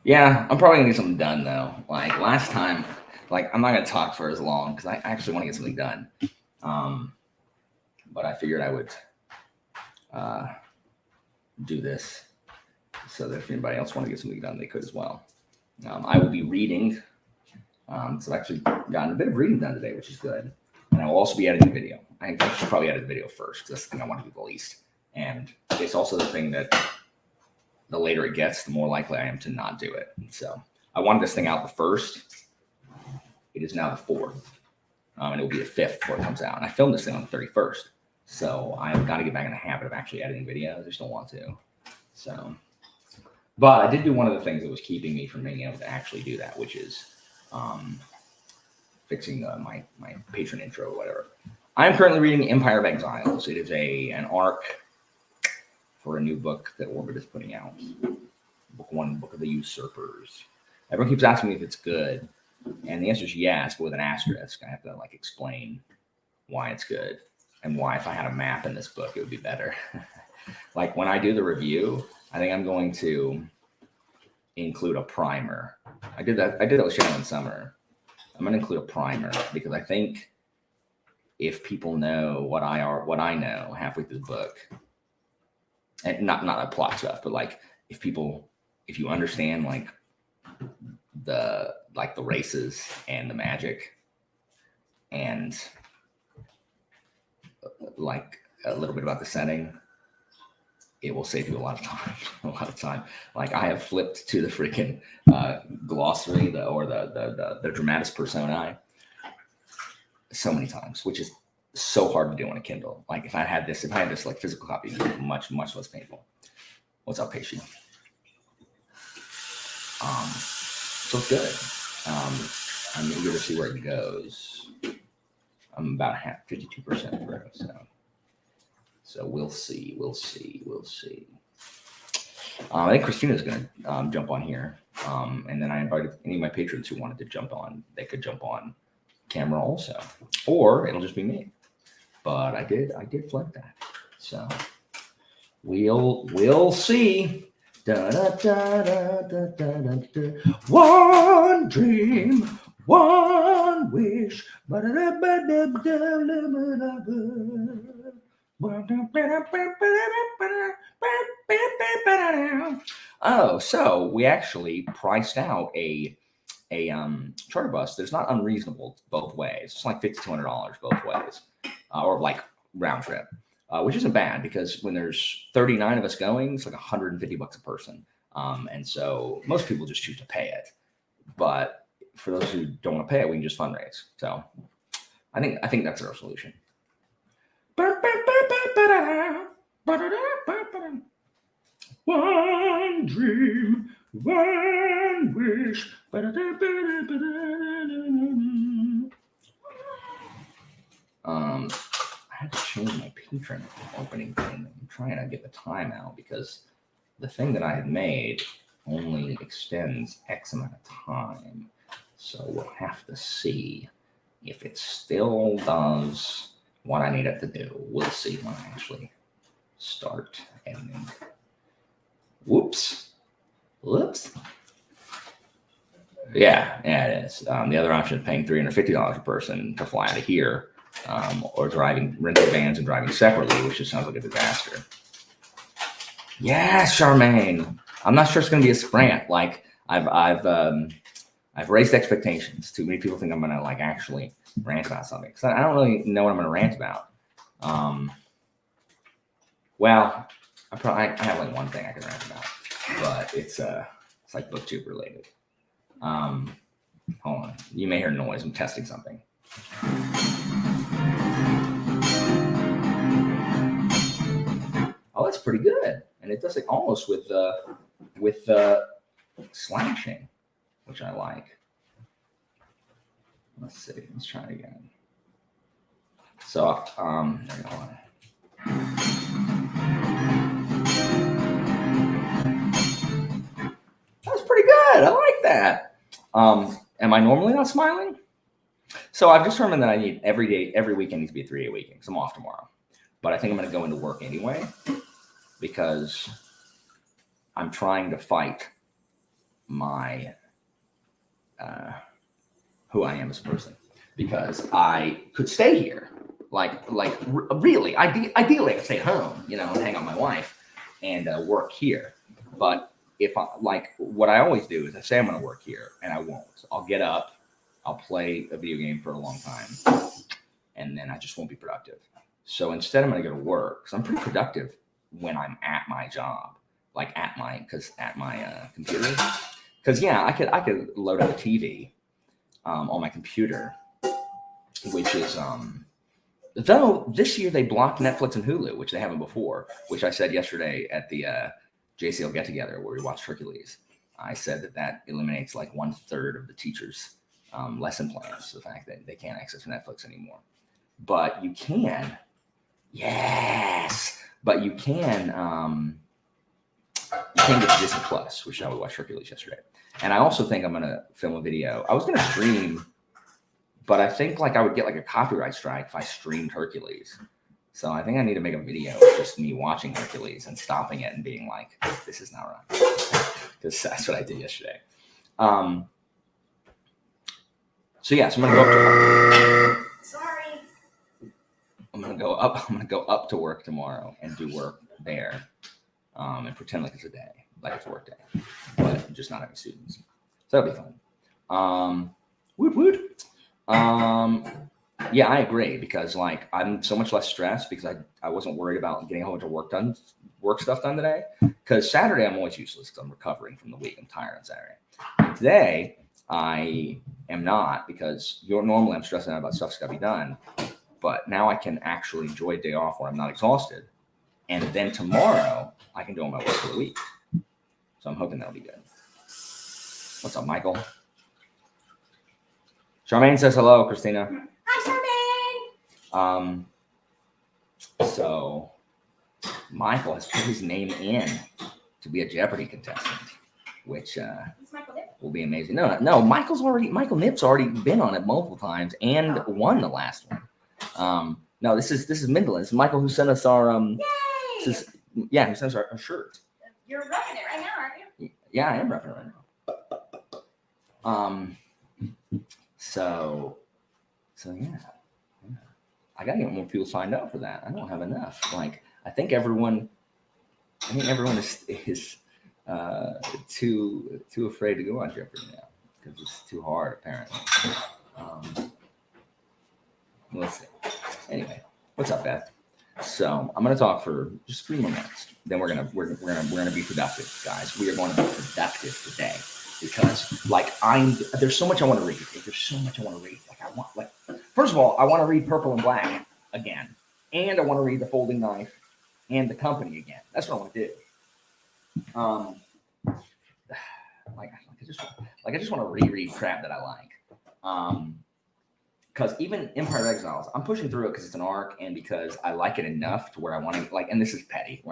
Yeah, I'm probably gonna get something done though. Like last time, like I'm not gonna talk for as long because I actually want to get something done. Um, but I figured I would uh, do this so that if anybody else want to get something done, they could as well. I will be reading. So I've actually gotten a bit of reading done today, which is good. And I will also be editing the video. I think I should probably edit the video first because that's the thing I want to do the least. And it's also the thing that the later it gets, the more likely I am to not do it. So I wanted this thing out the first. It is now the 4th, and it will be the 5th before it comes out. And I filmed this thing on the 31st. So I've got to get back in the habit of actually editing videos. I just don't want to. So, but I did do one of the things that was keeping me from being able to actually do that, which is fixing my patron intro or whatever. I'm currently reading Empire of Exiles. It is an arc for a new book that Orbit is putting out. Book 1, Book of the Usurpers. Everyone keeps asking me if it's good, and the answer is yes, but with an asterisk. I have to like explain why it's good and why if I had a map in this book, it would be better. Like when I do the review, I think I'm going to include a primer. I did that with Shadow in Summer. I'm going to include a primer because I think if people know what I know halfway through the book, and not like plot stuff, but like if you understand like the races and the magic and like a little bit about the setting, it will save you a lot of time. Like I have flipped to the freaking glossary, the dramatis personae so many times, which is so hard to do on a Kindle. Like if I had this like physical copy, it would be much less painful. What's up, Casey? So it's good. I'm eager to see where it goes. I'm about 52% through, so we'll see. I think Christina's going to jump on here, and then I invited any of my patrons who wanted to jump on. They could jump on camera also, or it'll just be me. But I did flag that, so we'll see. Da, da, da, da, da, da, da. One dream, one wish. Oh, so we actually priced out a charter bus that's not unreasonable both ways. It's like $5,200 both ways, or like round trip. Which isn't bad because when there's 39 of us going, it's like $150 a person. And so most people just choose to pay it. But for those who don't want to pay it, we can just fundraise. So I think that's our solution. One dream, one wish. I had to change my patron opening thing. I'm trying to get the time out because the thing that I had made only extends X amount of time. So we'll have to see if it still does what I need it to do. We'll see when I actually start editing. Whoops. Yeah, it is. The other option is paying $350 a person to fly out of here. Or renting vans and driving separately, which just sounds like a disaster. Yeah, Charmaine. I'm not sure it's going to be a sprint. Like I've raised expectations. Too many people think I'm going to like actually rant about something because I don't really know what I'm going to rant about. Well, I have like one thing I can rant about, but it's like Booktube related. Hold on, you may hear noise. I'm testing something. Oh, that's pretty good, and it does it almost with slashing, which I like. Let's see. Let's try it again. So, there you go. That's pretty good. I like that. Am I normally not smiling? So I've determined that I need every weekend needs to be a 3-day weekend because I'm off tomorrow. But I think I'm going to go into work anyway because I'm trying to fight my who I am as a person, because I could stay here, really, ideally I could stay at home, and hang out with my wife and work here. But if what I always do is I say I'm going to work here, and I won't. I'll get up, I'll play a video game for a long time, and then I just won't be productive. So instead, I'm going to go to work, because I'm pretty productive when I'm at my job, at my computer. Because yeah, I could load up a TV on my computer, which is though this year they blocked Netflix and Hulu, which they haven't before. Which I said yesterday at the JCL get together where we watched Hercules. I said that eliminates 1/3 of the teachers' lesson plans. The fact that they can't access Netflix anymore, but you can. Yes, but you can get to Disney Plus, which I would watch Hercules yesterday. And I also think I'm going to film a video. I was going to stream, but I think I would get a copyright strike if I streamed Hercules. So I think I need to make a video of just me watching Hercules and stopping it and being like, this is not right. Because that's what I did yesterday. So I'm going to go up to Sorry. I'm going to go up to work tomorrow and do work there. And pretend like it's a day, like it's a work day, but just not having students. So that'll be fun. Woot woot. Yeah, I agree, because I'm so much less stressed because I wasn't worried about getting a whole bunch of work stuff done today. Because Saturday I'm always useless because I'm recovering from the week. I'm tired on Saturday. And today I am not, because normally I'm stressing out about stuff that's got to be done, but now I can actually enjoy a day off where I'm not exhausted. And then tomorrow, I can do all my work for the week. So I'm hoping that'll be good. What's up, Michael? Charmaine says hello, Christina. Hi, Charmaine. So Michael has put his name in to be a Jeopardy contestant, which will be amazing. No, Michael Nip's already been on it multiple times and won the last one. No, this is Mindlin. This is Michael who sent us our Yay! who sent us our shirt. You're roughing it right now, aren't you? Yeah, I am roughing it right now. So yeah. I gotta get more people signed up for that. I don't have enough. I think everyone is too afraid to go on Jeopardy now because it's too hard apparently. We'll see. Anyway, what's up, Beth? So I'm gonna talk for just 3 more minutes. Then we're gonna be productive, guys. We are going to be productive today because there's so much I want to read. There's so much I want to read. First of all, I want to read Purple and Black again, and I want to read The Folding Knife and The Company again. That's what I want to do. I just want to reread crap that I like. Because even Empire of Exiles, I'm pushing through it because it's an arc and because I like it enough to where I want to and this is petty,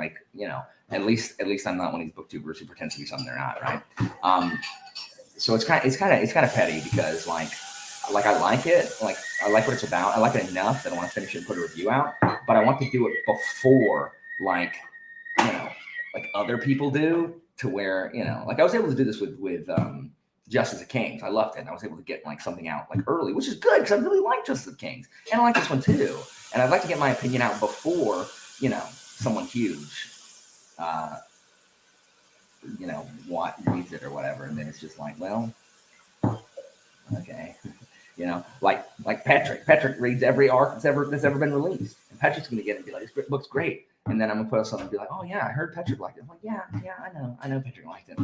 at least I'm not one of these booktubers who pretends to be something they're not, right? So it's kind of petty because I like it, I like what it's about, I like it enough that I want to finish it and put a review out, but I want to do it before other people do, to where I was able to do this with Justice of Kings. I loved it. And I was able to get something out early, which is good because I really like Justice of Kings. And I like this one too. And I'd like to get my opinion out before, someone huge, what reads it or whatever. And then it's just well, okay. Patrick. Patrick reads every arc that's ever been released. And Patrick's going to get it and be like, this book's great. And then I'm going to put out something and be like, oh yeah, I heard Patrick liked it. I'm like, yeah, I know Patrick liked it.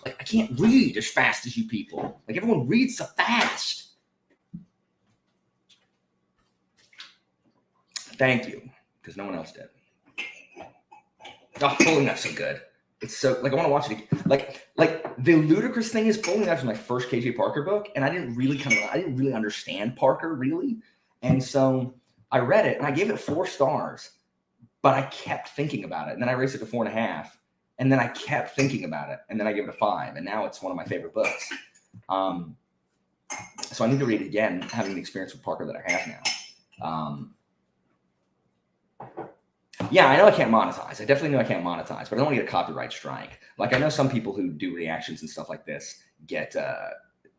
I can't read as fast as you people. Everyone reads so fast. Thank you, because no one else did. Oh, Folding Knife's so good. It's so I want to watch it again. The ludicrous thing is Folding Knife was my first KJ Parker book, and I didn't really understand Parker really, and so I read it and I gave it 4 stars, but I kept thinking about it, and then I raised it to 4.5. And then I kept thinking about it, and then I gave it a 5, and now it's one of my favorite books. So I need to read it again, having the experience with Parker that I have now. Yeah, I know I can't monetize. I definitely know I can't monetize, but I don't want to get a copyright strike. Like I know some people who do reactions and stuff like this get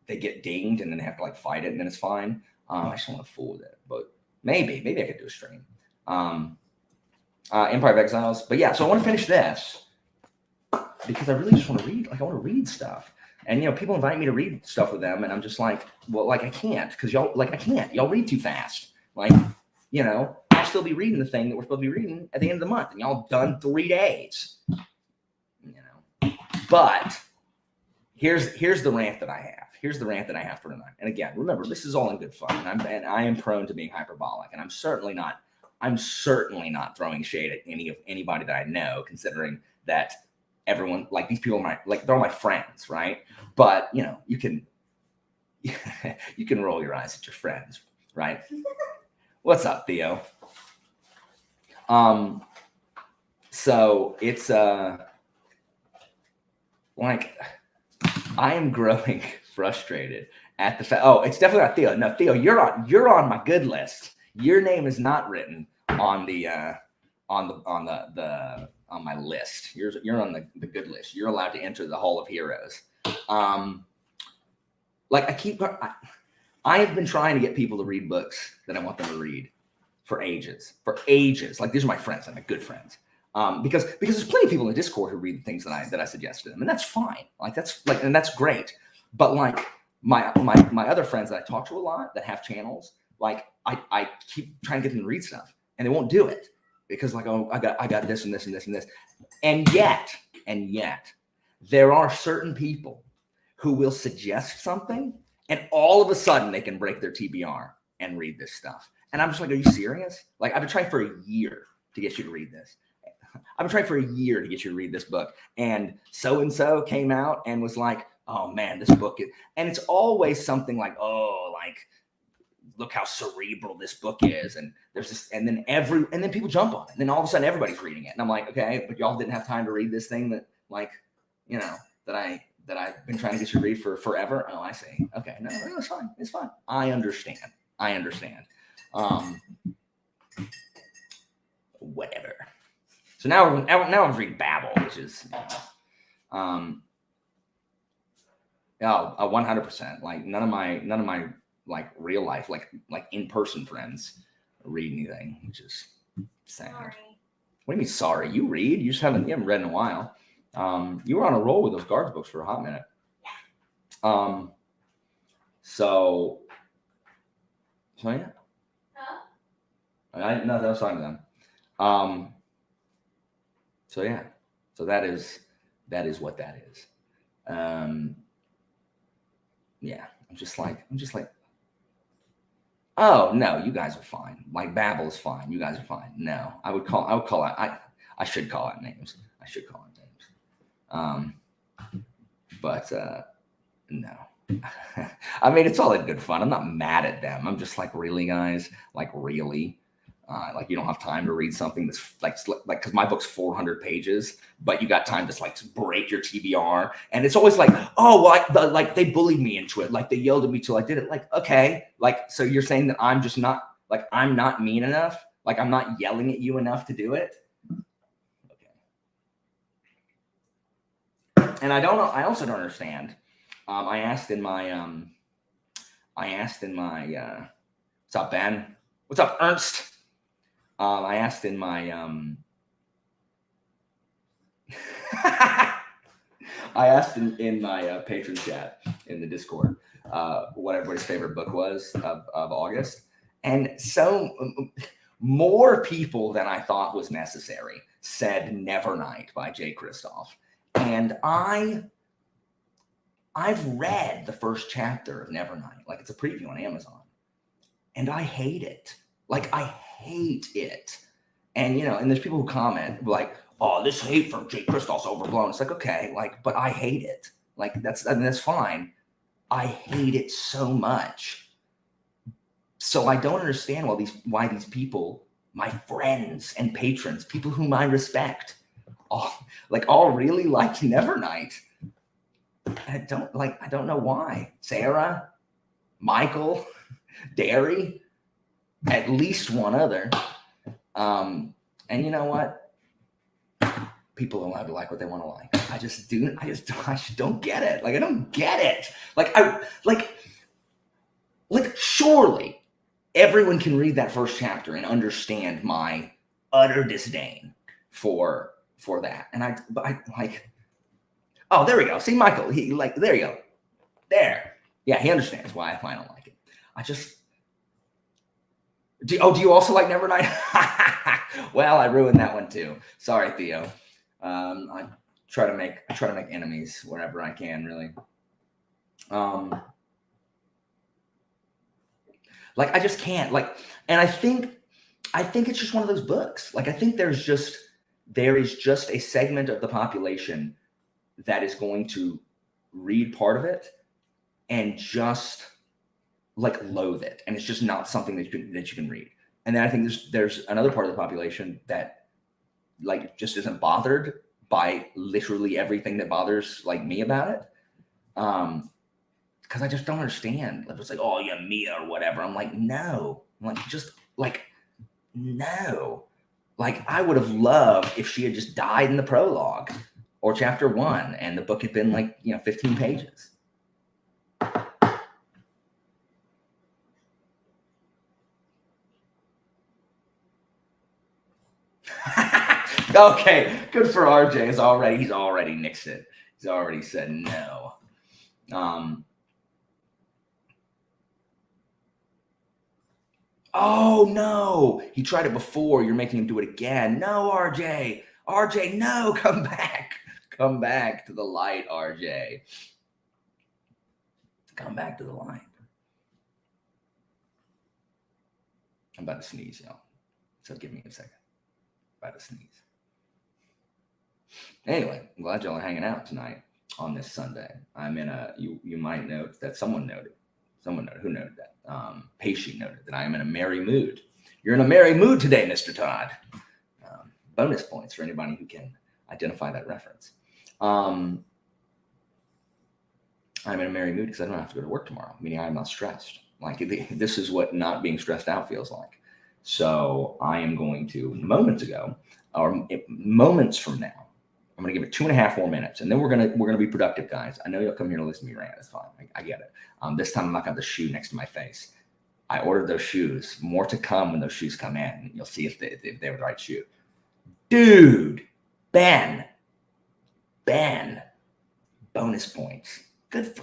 they get dinged and then they have to like fight it and then it's fine. I just don't want to fool with it, but maybe I could do a stream. Empire of Exiles, but yeah. So I want to finish this because I really just want to read. Like I want to read stuff, and people invite me to read stuff with them, and I'm just like, well, like I can't because y'all like I can't. Y'all read too fast. Like I'll still be reading the thing that we're supposed to be reading at the end of the month, and y'all done 3 days. But here's the rant that I have. Here's the rant that I have for tonight. And again, remember, this is all in good fun, and I am prone to being hyperbolic, and I'm certainly not throwing shade at anybody that I know, considering that everyone, like these people, they're all my friends, right? But you can roll your eyes at your friends, right? What's up, Theo? So it's like I am growing frustrated at the fact. Oh, it's definitely not Theo. No, Theo, you're on my good list. Your name is not written on the on my list. You're on the good list. You're allowed to enter the Hall of Heroes. I have been trying to get people to read books that I want them to read for ages. Like these are my friends, I'm my good friends. Because there's plenty of people in the Discord who read the things that I suggest to them, and that's fine. And that's great. But like my other friends that I talk to a lot that have channels, like I keep trying to get them to read stuff, and they won't do it because like, oh, I got this and this and this and this, and yet there are certain people who will suggest something, and all of a sudden they can break their TBR and read this stuff, and I'm just like, are you serious? Like I've been trying for a year to get you to read this. I've been trying for a year to get you to read this book, and so came out and was like, oh man, this book is, and it's always something like, oh, like look how cerebral this book is, and there's this, and then people jump on it, and then all of a sudden everybody's reading it, and I'm like, okay, but y'all didn't have time to read this thing that like that I've been trying to get you to read for forever. Oh, I see. Okay, no, it's fine. I understand. Whatever. So now I'm reading Babel, which is 100%. Like none of my like real life, like in-person friends read anything, which is sad. Sorry. What do you mean sorry? You read? You haven't read in a while. You were on a roll with those guards books for a hot minute. So yeah. Huh? I was talking to them. So yeah. So that is what that is. Yeah. I'm just like, oh no, you guys are fine. Like Babel is fine. You guys are fine. No, I would call out. I should call out names. But no. I mean, it's all in good fun. I'm not mad at them. I'm just like, really, guys? Like, really? Like you don't have time to read something that's like because my book's 400 pages, but you got time to like break your TBR, and it's always like, oh, well, like they bullied me into it, like they yelled at me till I did it. Like, okay, like so you're saying that I'm just not like I'm not mean enough, like I'm not yelling at you enough to do it. Okay. And I don't know. I also don't understand. I asked in my what's up, Ben? What's up, Ernst? I asked in my patron chat in the Discord what everybody's favorite book was of August, and so more people than I thought was necessary said Nevernight by Jay Kristoff, and I've read the first chapter of Nevernight, like it's a preview on Amazon, and I hate it. Like I hate it. And and there's people who comment like, oh, this hate from Jay Kristoff's overblown. It's like, okay, like, but I hate it. Like that's fine. I hate it so much. So I don't understand why these people, my friends and patrons, people whom I respect, all really like Nevernight. I don't know why. Sarah, Michael, Derry, at least one other. And you know what? People are allowed to like what they want to like. I just don't get it. Like, I don't get it. Like surely everyone can read that first chapter and understand my utter disdain for that. And I like, oh, there we go. See, Michael, there you go. There. Yeah, he understands why I don't like it. I just, do you also like Nevernight? Well, I ruined that one too. Sorry, Theo. I try to make enemies wherever I can, really. Like, I just can't, like, and I think it's just one of those books. Like, I think there is just a segment of the population that is going to read part of it and just like loathe it, and it's just not something that you can read. And then I think there's another part of the population that like just isn't bothered by literally everything that bothers like me about it. Because I just don't understand. Like, it's like, oh yeah, Mia or whatever. I'm like, no. I'm like, just like, no. Like, I would have loved if she had just died in the prologue or chapter 1 and the book had been like, 15 pages. Okay, good for RJ. He's already nixed it. He's already said no. Oh no, he tried it before. You're making him do it again. No, RJ, no, come back to the light, RJ. Come back to the light. I'm about to sneeze, y'all. So give me a second. About to sneeze. Anyway, I'm glad y'all are hanging out tonight on this Sunday. I'm in you might note that someone noted who noted that. Pacey noted that I am in a merry mood. You're in a merry mood today, Mr. Todd. Bonus points for anybody who can identify that reference. I'm in a merry mood because I don't have to go to work tomorrow, meaning I'm not stressed. Like, this is what not being stressed out feels like. So I am going to, moments from now, I'm going to give it 2.5 more minutes, and then we're gonna be productive, guys. I know you'll come here to listen to me rant. It's fine. I get it. This time I'm not going to have the shoe next to my face. I ordered those shoes. More to come when those shoes come in. You'll see if they're the right shoe. Dude, Ben, bonus points. Good.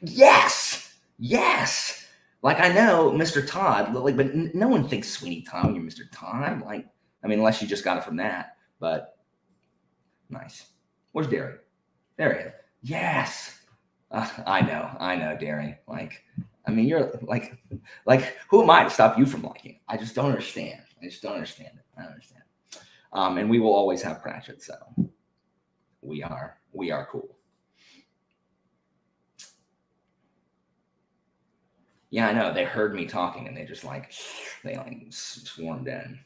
Yes. Like, I know Mr. Todd, but no one thinks Sweeney Todd when you're Mr. Todd. Like, I mean, unless you just got it from that. But nice. Where's Derry? There he is. Yes. I know, Derry. Like, I mean, you're like, who am I to stop you from liking it? I just don't understand. I don't understand it. And we will always have Pratchett, so we are cool. Yeah, I know. They heard me talking and they swarmed in.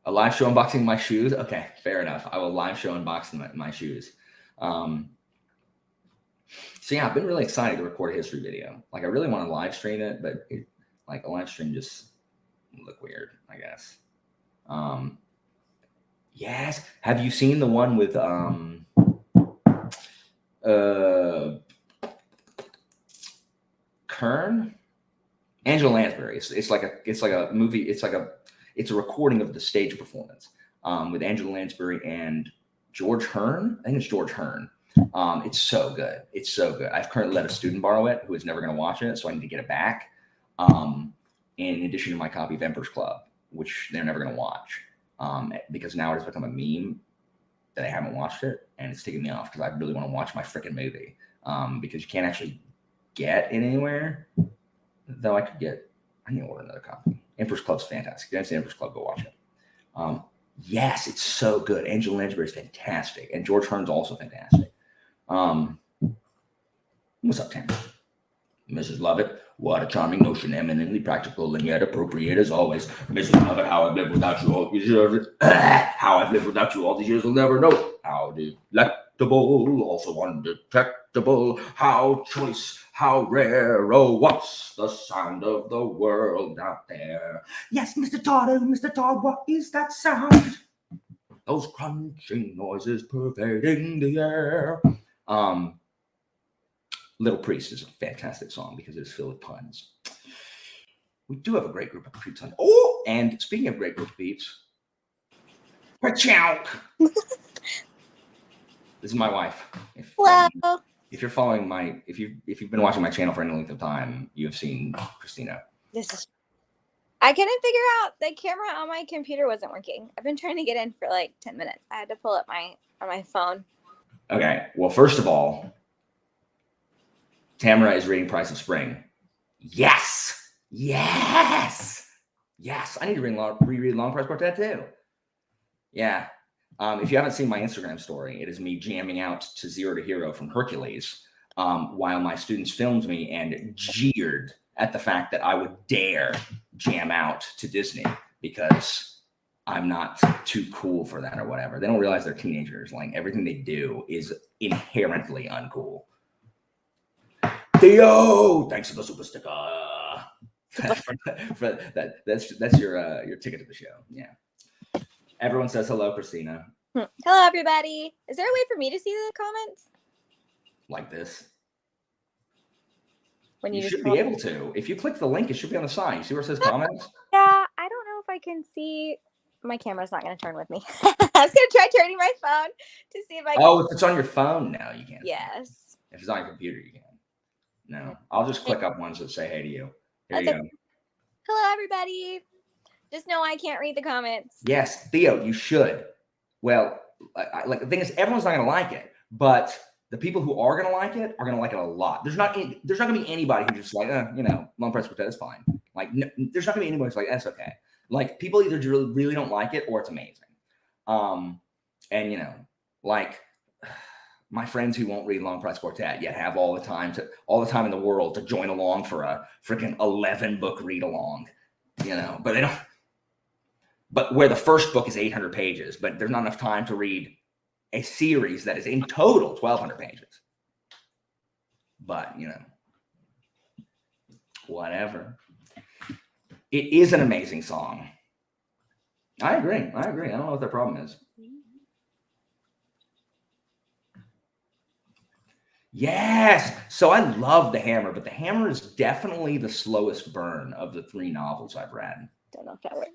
A live show unboxing my shoes? Okay, fair enough. I will live show unboxing my shoes. So yeah, I've been really excited to record a history video. Like, I really want to live stream it, but a live stream just look weird, I guess. Yes. Have you seen the one with Kern? Angela Lansbury. It's like a movie. It's a recording of the stage performance with Angela Lansbury and George Hearn. I think it's George Hearn. It's so good. I've currently let a student borrow it who is never going to watch it, so I need to get it back. In addition to my copy of Emperor's Club, which they're never going to watch, because now it has become a meme that I haven't watched it, and it's taking me off because I really want to watch my freaking movie. Because you can't actually get it anywhere. Though I need to order another copy. Emperor's Club's fantastic. If you haven't seen Emperor's Club, go watch it. Yes, it's so good. Angela Lansbury is fantastic, and George Hearn's also fantastic. What's up, Tam? Mrs. Lovett, what a charming notion, eminently practical and yet appropriate as always. Mrs. Lovett, how I've lived without you all these years. How I've lived without you all these years will never know. How do you like? delectable, also undetectable. How choice, how rare, oh, what's the sound of the world out there? Yes, Mr. Todd, what is that sound? Those crunching noises pervading the air. Little Priest is a fantastic song because it's filled with puns. We do have a great group of peeps on. Oh, and speaking of great group of peeps, Pachow. This is my wife. Hello. If you're following if you've been watching my channel for any length of time, you have seen Christina. I couldn't figure out the camera on my computer wasn't working. I've been trying to get in for like 10 minutes. I had to pull up on my phone. Okay. Well, first of all, Tamara is reading Price of Spring. Yes. I need to reread Long Price Quartet too. Yeah. If you haven't seen my Instagram story, it is me jamming out to Zero to Hero from Hercules while my students filmed me and jeered at the fact that I would dare jam out to Disney because I'm not too cool for that or whatever. They don't realize they're teenagers. Like everything they do is inherently uncool. Theo, thanks for the super sticker. for that, that's your ticket to the show. Yeah. Everyone says hello, Christina. Hello, everybody. Is there a way for me to see the comments? Like this. When you should be able to. If you click the link, it should be on the side. You see where it says comments? Yeah, I don't know if I can see. My camera's not going to turn with me. I was going to try turning my phone to see if I can. Oh, if it's on your phone now, you can. Yes. If it's on your computer, you can. No, I'll just click up ones that say hey to you. There you go. Hello, everybody. Just know I can't read the comments. Yes, Theo, you should. Well, like the thing is, everyone's not going to like it, but the people who are going to like it are going to like it a lot. There's not going to be anybody who's just like, Long Price Quartet is fine. Like, no, there's not going to be anybody who's like, that's okay. Like, people either really don't like it or it's amazing. And like my friends who won't read Long Price Quartet yet have all the time in the world to join along for a freaking 11-book read along, but they don't. But where the first book is 800 pages, but there's not enough time to read a series that is in total 1,200 pages. But, whatever. It is an amazing song. I agree. I don't know what their problem is. Yes. So I love The Hammer, but The Hammer is definitely the slowest burn of the 3 novels I've read. Don't know if that works.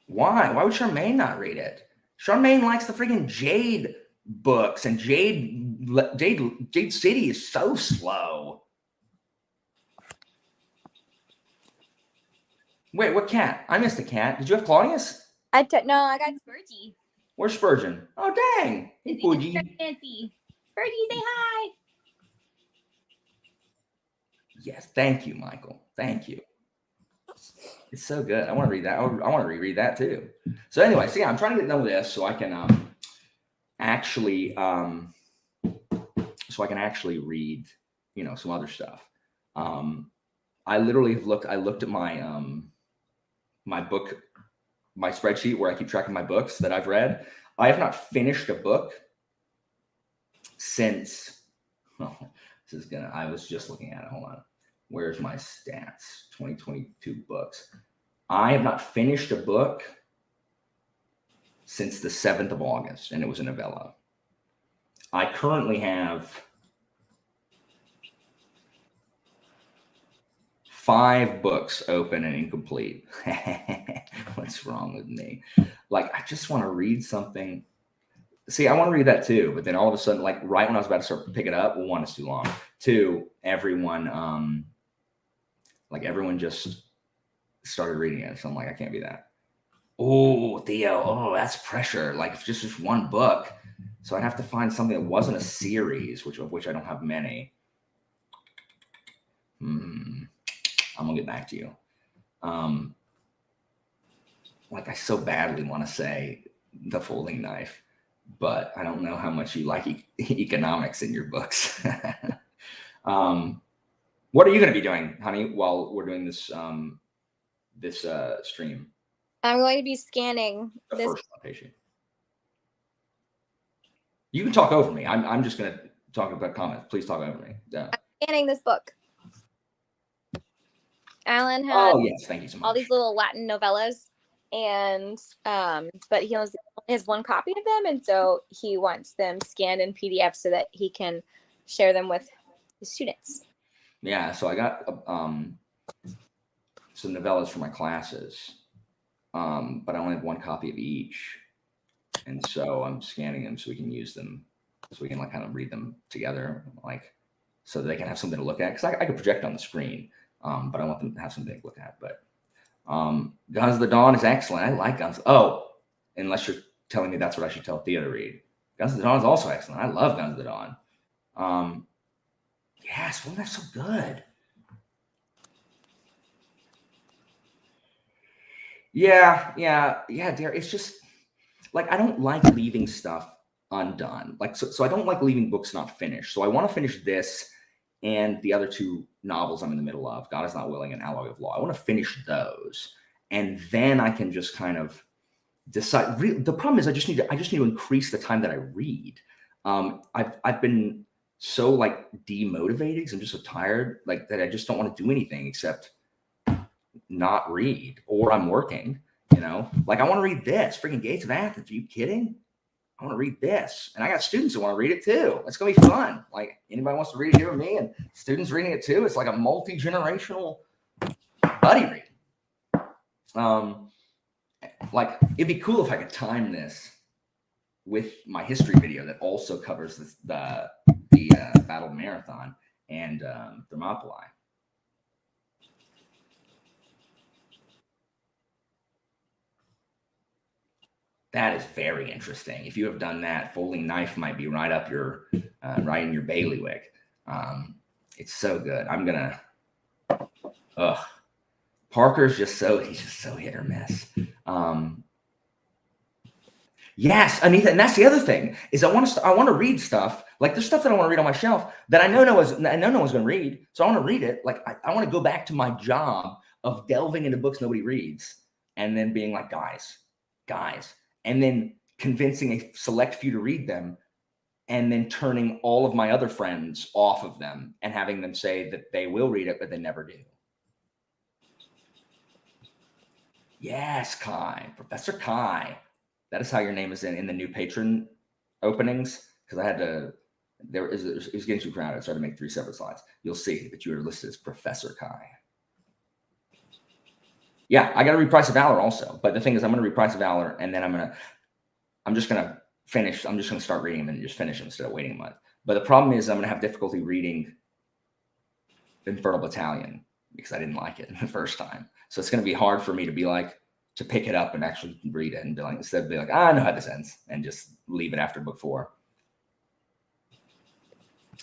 Why? Why would Charmaine not read it? Charmaine likes the freaking Jade books, and Jade City is so slow. Wait, what cat? I missed a cat. Did you have Claudius? No, I got Spurgey. Where's Spurgeon? Oh, dang. Hey, Poogie. Nancy. Spurgey, say hi. Yes, thank you, Michael. Thank you. It's so good. I want to read that. I want to reread that too. So anyway, I'm trying to get done with this so I can actually read, some other stuff. I literally have looked. I looked at my my spreadsheet where I keep track of my books that I've read. I have not finished a book since. I was just looking at it. Hold on. Where's my stats? 2022 books. I have not finished a book since the 7th of August, and it was a novella. I currently have 5 books open and incomplete. What's wrong with me? Like, I just want to read something. See, I want to read that too, but then all of a sudden, like right when I was about to start to pick it up, 1, it's too long. 2, everyone just started reading it. So I'm like, I can't be that. Oh, Theo, oh, that's pressure. Like it's just 1 book. So I'd have to find something that wasn't a series, of which I don't have many. I'm gonna get back to you. Like I so badly want to say The Folding Knife, but I don't know how much you like economics in your books. What are you going to be doing, honey, while we're doing this stream? I'm going to be scanning The this. first one, patient. You can talk over me. I'm just gonna talk about comments. Please talk over me. Yeah. Scanning this book. Alan had Oh yes, thank you so much. all these little Latin novellas, and but he only has one copy of them, and so he wants them scanned in PDF so that he can share them with his students. Yeah, so I got some novellas for my classes, but I only have one copy of each, and so I'm scanning them so we can use them, so we can like kind of read them together, like so that they can have something to look at. Because I could project on the screen, but I want them to have something to look at. But Guns of the Dawn is excellent. I like Guns. Oh, unless you're telling me that's what I should tell Thea to read. Guns of the Dawn is also excellent. I love Guns of the Dawn. Yes, well, that's so good. Yeah, Derek. It's just like I don't like leaving stuff undone. Like so I don't like leaving books not finished. So I want to finish this and the other two novels I'm in the middle of, God Is Not Willing and Alloy of Law. I want to finish those, and then I can just kind of decide. The problem is I just need to increase the time that I read. I've been so like demotivated because I'm just so tired, like that I just don't want to do anything except not read, or I'm working, like I want to read this freaking Gates of Athens. Are you kidding? I want to read this, and I got students who want to read it too. It's gonna be fun. Like anybody wants to read it here with me, and students reading it too. It's like a multi-generational buddy read. Like it'd be cool if I could time this with my history video that also covers the Battle Marathon and Thermopylae. That is very interesting. If you have done that, folding knife might be right up your, right in your bailiwick. It's so good. I'm gonna. Parker's he's just so hit or miss. Yes, Anita, and that's the other thing is I want to read stuff. Like there's stuff that I want to read on my shelf that I know no one's going to read. So I want to read it. Like I want to go back to my job of delving into books nobody reads, and then being like, guys, and then convincing a select few to read them, and then turning all of my other friends off of them and having them say that they will read it, but they never do. Yes, Kai, Professor Kai. That is how your name is in the new patron openings. Because I had to, it was getting too crowded, so I had to make 3 separate slides. You'll see that you are listed as Professor Kai. Yeah, I got to read Price of Valor also. But the thing is, I'm going to read Price of Valor, and then I'm just going to finish. I'm just going to start reading them and just finish them instead of waiting a month. But the problem is I'm going to have difficulty reading Infernal Battalion because I didn't like it the first time. So it's going to be hard for me to be like, to pick it up and actually read it and be like, instead of be like, I know how this ends and just leave it after book 4.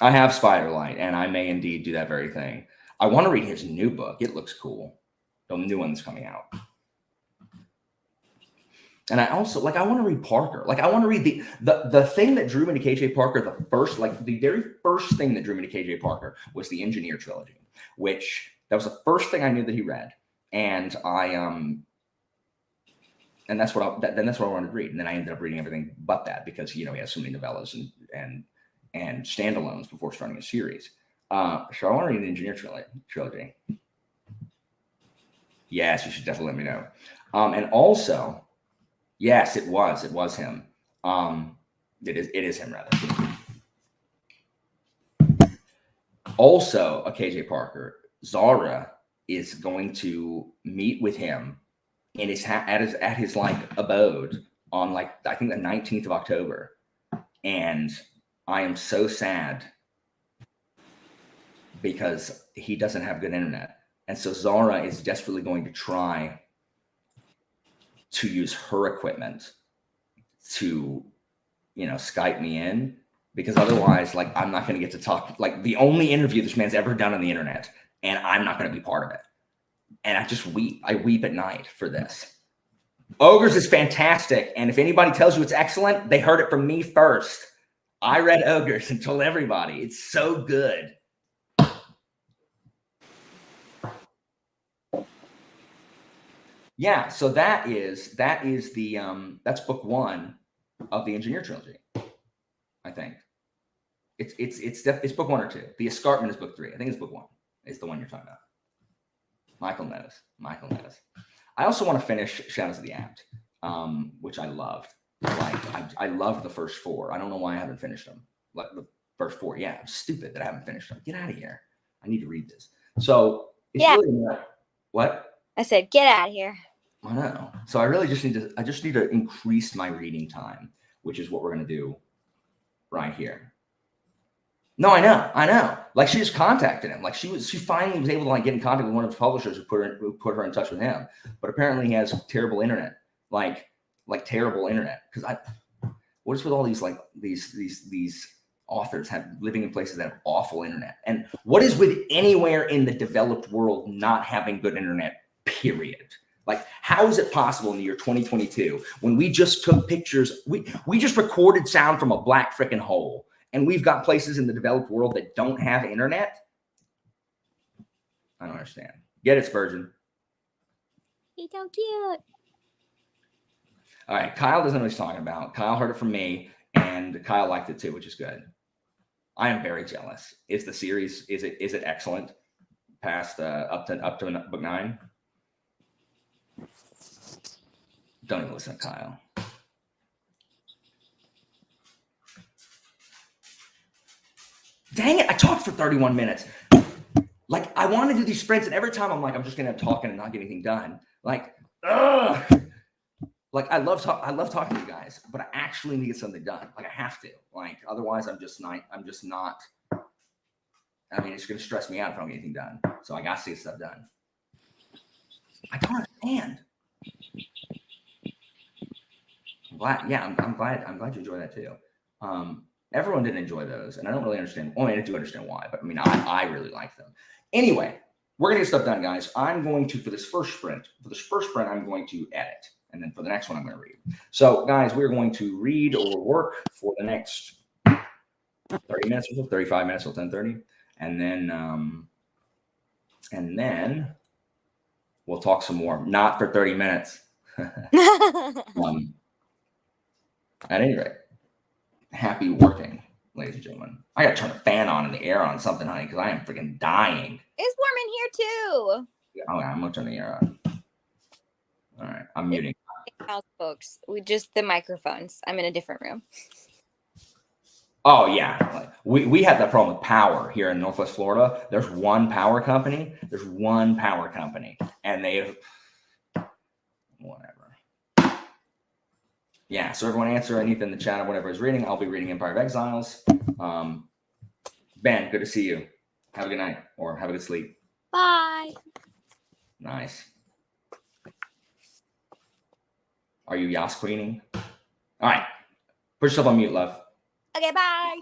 I have Spiderlight, and I may indeed do that very thing. I want to read his new book. It looks cool. The new one's coming out. And I also I want to read Parker. Like I want to read the thing that drew me to KJ Parker, the very first thing that drew me to KJ Parker was the Engineer trilogy, which that was the first thing I knew that he read. And and that's what I wanted to read. And then I ended up reading everything but that because he has so many novellas and standalones before starting a series. So I want to read the Engineer trilogy. Yes, you should definitely let me know. And also, yes, it was him. It is him rather. Also, a KJ Parker, Zara is going to meet with him in at his like abode on like I think the 19th of October, and I am so sad because he doesn't have good internet, and so Zara is desperately going to try to use her equipment to Skype me in, because otherwise like I'm not going to get to talk, like the only interview this man's ever done on the internet, and I'm not going to be part of it. And I weep at night for this. Ogres is fantastic. And if anybody tells you it's excellent, they heard it from me first. I read Ogres and told everybody it's so good. Yeah, so that is the that's book one of the Engineer trilogy, I think. It's book one or two. The Escarpment is book three. I think it's book one. Is the one you're talking about. Michael knows. Michael knows. I also want to finish Shadows of the Apt, which I loved. Like I loved the first four. I don't know why I haven't finished them. Like the first four. Yeah, I'm stupid that I haven't finished them. Get out of here. I need to read this. So it's really not what? I said, get out of here. I know. So I really just need to increase my reading time, which is what we're gonna do right here. No, I know. Like she just contacted him. Like she finally was able to like get in contact with one of his publishers who put her in touch with him. But apparently he has terrible internet, like terrible internet. Because what is with all these like these authors living in places that have awful internet? And what is with anywhere in the developed world not having good internet? Period. Like, how is it possible in the year 2022 when we just took pictures, we just recorded sound from a black freaking hole? And we've got places in the developed world that don't have internet. I don't understand. Get it, Spurgeon. He's so cute. All right. Kyle doesn't know what he's talking about. Kyle heard it from me, and Kyle liked it too, which is good. I am very jealous. Is the series, is it excellent past up to book 9? Don't even listen to Kyle. Dang it, I talked for 31 minutes. Like, I want to do these sprints, and every time I'm like, I'm just going to talk and not get anything done. Like, ugh. Like, I love talking to you guys, but I actually need to get something done. Like, I have to. Like, otherwise, I'm just not. I mean, it's going to stress me out if I don't get anything done. So I got to get stuff done. I don't understand. I'm glad you enjoy that too. Everyone didn't enjoy those, and I don't really understand. Well, I do understand why, but I mean, I really like them. Anyway, we're gonna get stuff done, guys. I'm going to, for this first sprint, I'm going to edit, and then for the next one, I'm going to read. So, guys, we're going to read or work for the next 30 minutes or so, 35 minutes till 10:30, and then we'll talk some more. Not for 30 minutes. At any rate, happy working, ladies and gentlemen. I got to turn the fan on and the air on something, honey, because I am freaking dying. It's warm in here too. Oh, yeah, I'm going to turn the air on. All right, I'm muting. House folks, the microphones. I'm in a different room. Oh, yeah. Like, we have that problem with power here in Northwest Florida. There's one power company. And they whatever. Yeah, so everyone answer anything in the chat or whatever is reading. I'll be reading Empire of Exiles. Ben, good to see you. Have a good night or have a good sleep. Bye. Nice. Are you Yas queening? All right. Put yourself on mute, love. Okay, bye.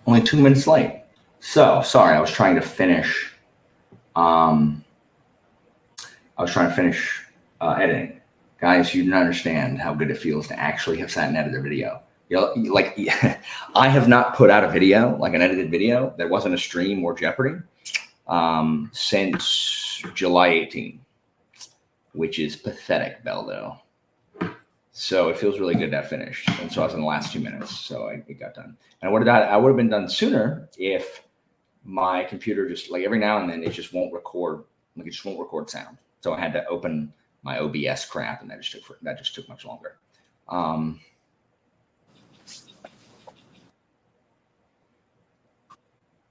Only 2 minutes late. So sorry, I was trying to finish. Editing. Guys, you don't understand how good it feels to actually have sat and edited a video. You know, like I have not put out a video, like an edited video that wasn't a stream or Jeopardy, since July 18, which is pathetic, Beldo. So it feels really good to have finished. And so I was in the last 2 minutes, so it got done. And I would have been done sooner if my computer just like every now and then it just won't record, like it just won't record sound. So I had to open my OBS crap, and that just took much longer.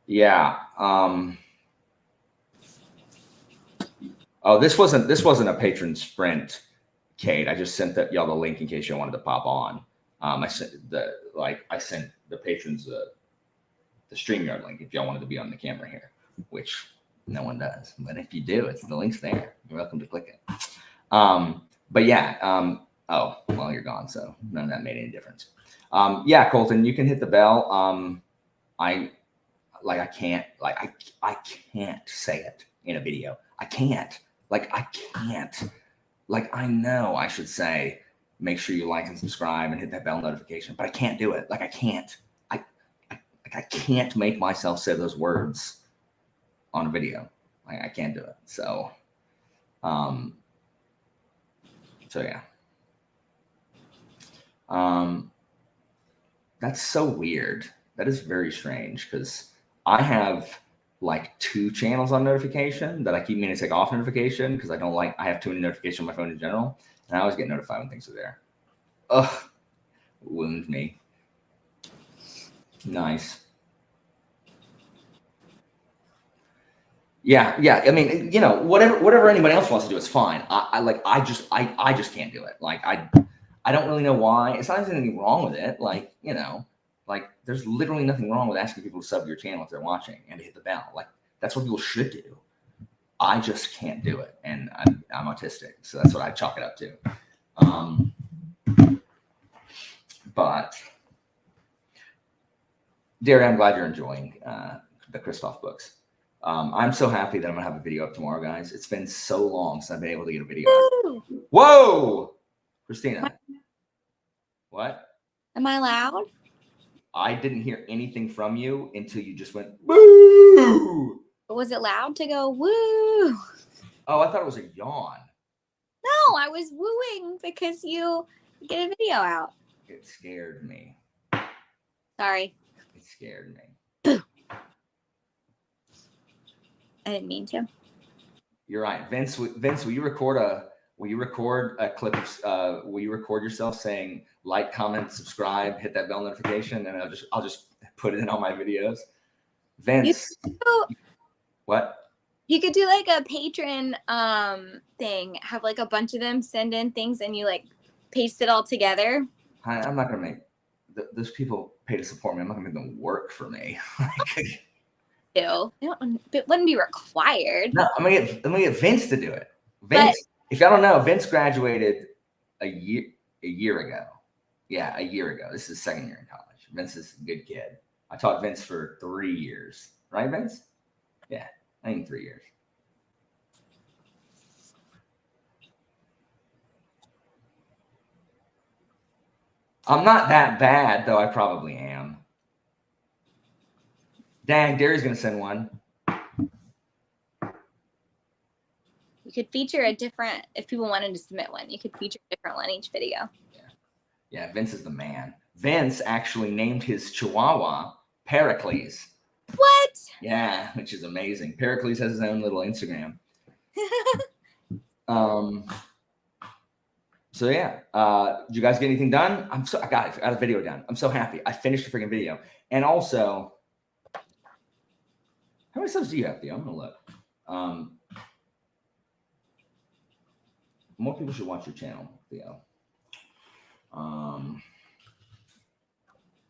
Yeah. Oh, this wasn't a patron sprint, Kate. I just sent y'all the link in case you wanted to pop on. I sent the patrons the StreamYard link if y'all wanted to be on the camera here, which no one does. But if you do, the link's there. You're welcome to click it. But yeah. Oh, well, you're gone, so none of that made any difference. Yeah, Colton, you can hit the bell. I can't say it in a video. I can't. I know I should say, make sure you like and subscribe and hit that bell notification, but I can't do it. I can't make myself say those words on a video. I can't do it. So yeah. That's so weird. That is very strange because I have like 2 channels on notification that I keep meaning to take off notification because I have too many notifications on my phone in general, and I always get notified when things are there. Ugh, wounds me. Nice. Yeah. I mean, whatever anybody else wants to do is fine. I just can't do it. I don't really know why. It's not anything wrong with it. There's literally nothing wrong with asking people to sub to your channel if they're watching and to hit the bell. That's what people should do. I just can't do it, and I'm autistic, so that's what I chalk it up to. But Derry, I'm glad you're enjoying the Christoph books. I'm so happy that I'm gonna have a video up tomorrow, guys. It's been so long since I've been able to get a video up. Whoa, Christina. What? Am I loud? I didn't hear anything from you until you just went woo. Was it loud to go woo? Oh, I thought it was a yawn. No, I was wooing because you get a video out. It scared me. Sorry. It scared me. I didn't mean to. You're right, Vince. Will you record a clip of? Will you record yourself saying like, comment, subscribe, hit that bell notification, and I'll just put it in all my videos. Vince. What? You could do like a patron thing. Have like a bunch of them send in things, and you like paste it all together. I'm not gonna make those people pay to support me. I'm not gonna make them work for me. It wouldn't be required. No, I'm gonna get Vince to do it. Vince, if y'all don't know, Vince graduated a year ago. Yeah, a year ago. This is his second year in college. Vince is a good kid. I taught Vince for 3 years. Right, Vince? Yeah, I think 3 years. I'm not that bad, though I probably am. Dang, Derry's going to send one. You could feature a different, if people wanted to submit one, you could feature a different one each video. Yeah, Vince is the man. Vince actually named his Chihuahua Pericles. What? Yeah, which is amazing. Pericles has his own little Instagram. So yeah, did you guys get anything done? I got a video done. I'm so happy. I finished the freaking video. And also, how many subs do you have, Theo? I'm gonna look. More people should watch your channel, Theo.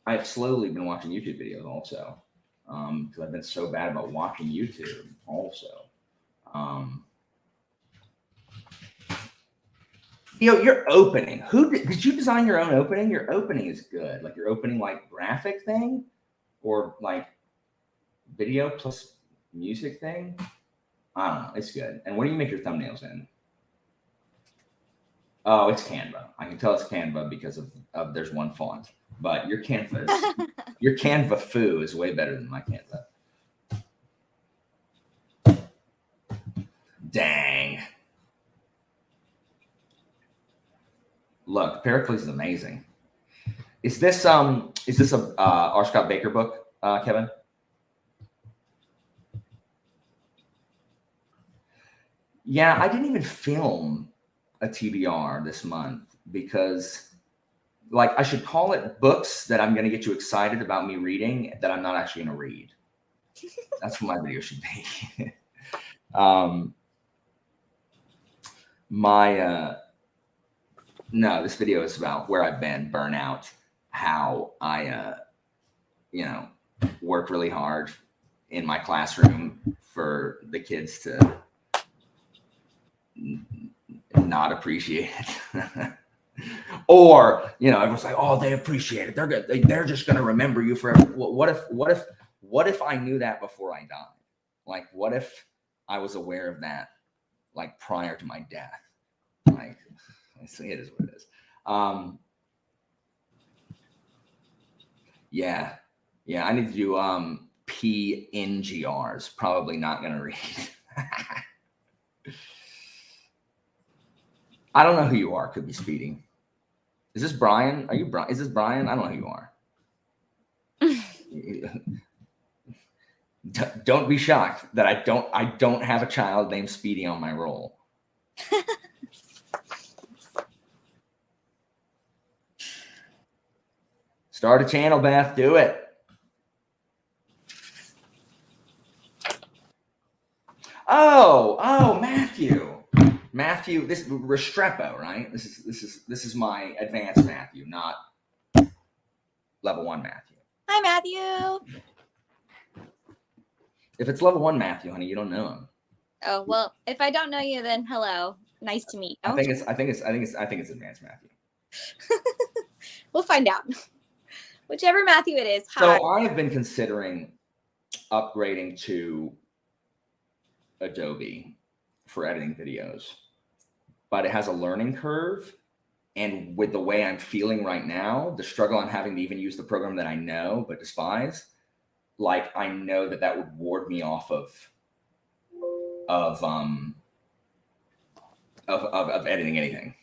I've slowly been watching YouTube videos also, because I've been so bad about watching YouTube also. Your opening. Did you design your own opening? Your opening is good. Like your opening, like graphic thing. or like video plus music thing. I don't know. It's good. And what do you make your thumbnails in? Oh, it's Canva. I can tell it's Canva because of there's one font. But your Canva foo is way better than my Canva. Dang. Look, Pericles is amazing. Is this a R. Scott Baker book, Kevin? Yeah, I didn't even film a TBR this month because, like, I should call it books that I'm going to get you excited about me reading that I'm not actually going to read. That's what my video should be. No, this video is about where I've been, burnout, how I, work really hard in my classroom for the kids to not appreciate it. Or, everyone's like, oh, they appreciate it. They're good. They're just going to remember you forever. What if I knew that before I died? Like, what if I was aware of that, like, prior to my death? Like, it is what it is. Yeah. I need to do PNGRs. Probably not going to read. I don't know who you are. Could be speeding. Is this Brian? Are you Brian? Is this Brian? I don't know who you are. Don't be shocked that I don't have a child named Speedy on my roll. Start a channel, Beth. Do it. Oh, Matthew, this is Restrepo, right? This is my advanced Matthew, not level 1 Matthew. Hi, Matthew. If it's level 1 Matthew, honey, you don't know him. Oh, well, if I don't know you, then hello. Nice to meet you. I think it's advanced Matthew. We'll find out. Whichever Matthew it is. Hi. So I have been considering upgrading to Adobe for editing videos, but it has a learning curve. And with the way I'm feeling right now, the struggle I'm having to even use the program that I know but despise, like, I know that would ward me off of editing anything.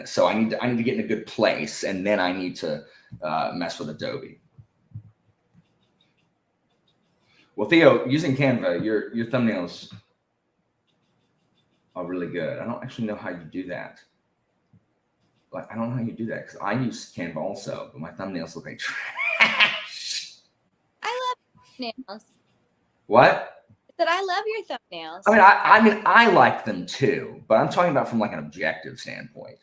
So I need to get in a good place, and then I need to mess with Adobe. Well, Theo, using Canva, your thumbnails are really good. I don't actually know how you do that. Like, I don't know how you do that because I use Canva also, but my thumbnails look like trash. I love thumbnails. What? That I love your thumbnails. I mean, I like them too, but I'm talking about from like an objective standpoint.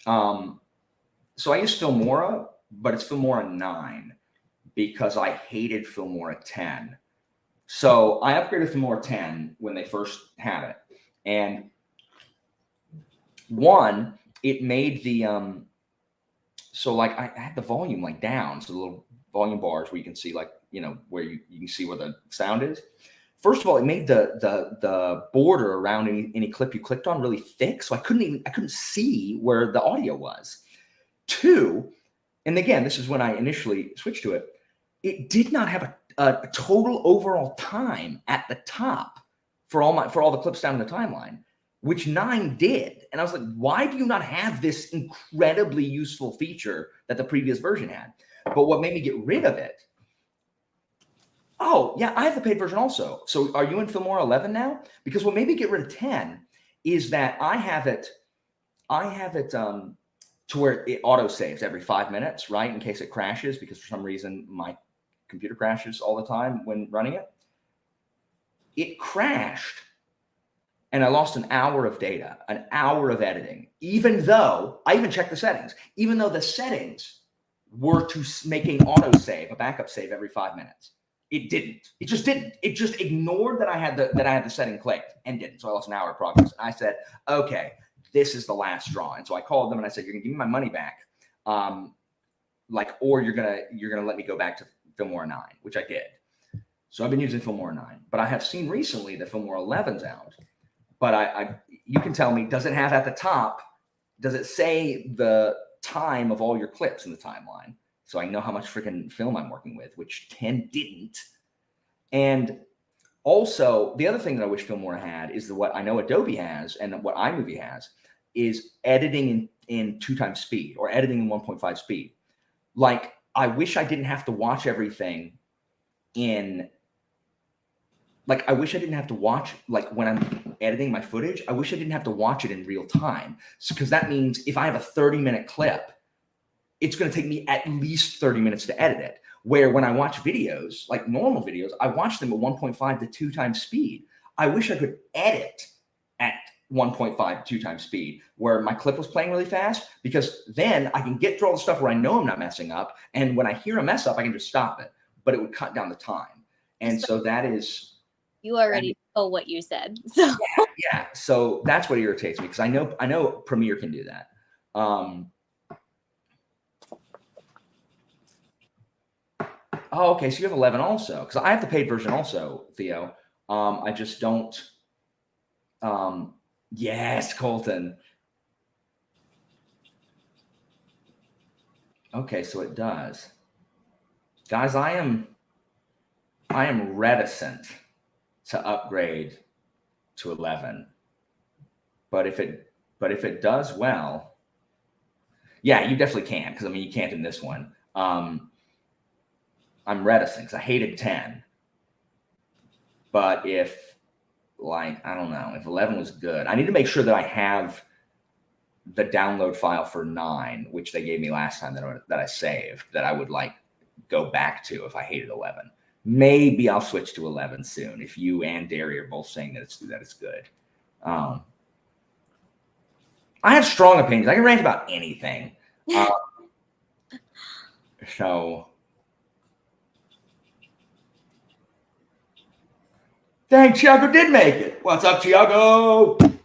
So I use Filmora, but it's Filmora 9 because I hated Filmora 10. So I upgraded Filmora 10 when they first had it. And one, it made the, so like I had the volume like down. So the little volume bars where you can see like, where you can see where the sound is. First of all, it made the border around any clip you clicked on really thick. So I couldn't see where the audio was. 2, and again, this is when I initially switched to it. It did not have a total overall time at the top for all the clips down in the timeline, which 9 did. And I was like, why do you not have this incredibly useful feature that the previous version had? But what made me get rid of it? Oh, yeah, I have the paid version also. So are you in Filmora 11 now? Because what made me get rid of 10 is that I have it to where it auto saves every 5 minutes, right? In case it crashes, because for some reason my computer crashes all the time when running it. It crashed and I lost an hour of data, an hour of editing, even though I even checked the settings, even though the settings were to making autosave, a backup save every 5 minutes. It didn't. It just didn't. It just ignored that I had the setting clicked and didn't. So I lost an hour of progress. And I said, okay, this is the last straw. And so I called them and I said, you're gonna give me my money back. Or you're gonna let me go back to Filmora 9, which I did. So I've been using Filmora 9, but I have seen recently that Filmora 11's out. But you can tell me, does it have at the top, does it say the time of all your clips in the timeline? So I know how much freaking film I'm working with, which 10 didn't. And also, the other thing that I wish Filmora had is what I know Adobe has and what iMovie has is editing in 2x speed or editing in 1.5 speed. Like, I wish I didn't have to watch everything in, like, I wish I didn't have to watch, like, when I'm editing my footage, I wish I didn't have to watch it in real time. Because that means if I have a 30-minute clip, it's going to take me at least 30 minutes to edit it. Where when I watch videos, like normal videos, I watch them at 1.5 to 2x speed. I wish I could edit at 1.5 to 2x speed where my clip was playing really fast, because then I can get through all the stuff where I know I'm not messing up. And when I hear a mess up, I can just stop it, but it would cut down the time. And so that is, you already know what you said. So yeah. So that's what irritates me, because I know Premiere can do that. Oh, okay. So you have 11 also, because I have the paid version also, Theo. I just don't. Yes, Colton. Okay, so it does. Guys, I am reticent to upgrade to 11. But if it does well, yeah, you definitely can, because I mean you can't in this one. I'm reticent because I hated 10. But if, like, I don't know, if 11 was good, I need to make sure that I have the download file for 9, which they gave me last time that I saved, that I would like go back to if I hated 11. Maybe I'll switch to 11 soon if you and Derry are both saying that it's good. I have strong opinions. I can rant about anything. So. Dang, Tiago did make it. What's up, Tiago? oh,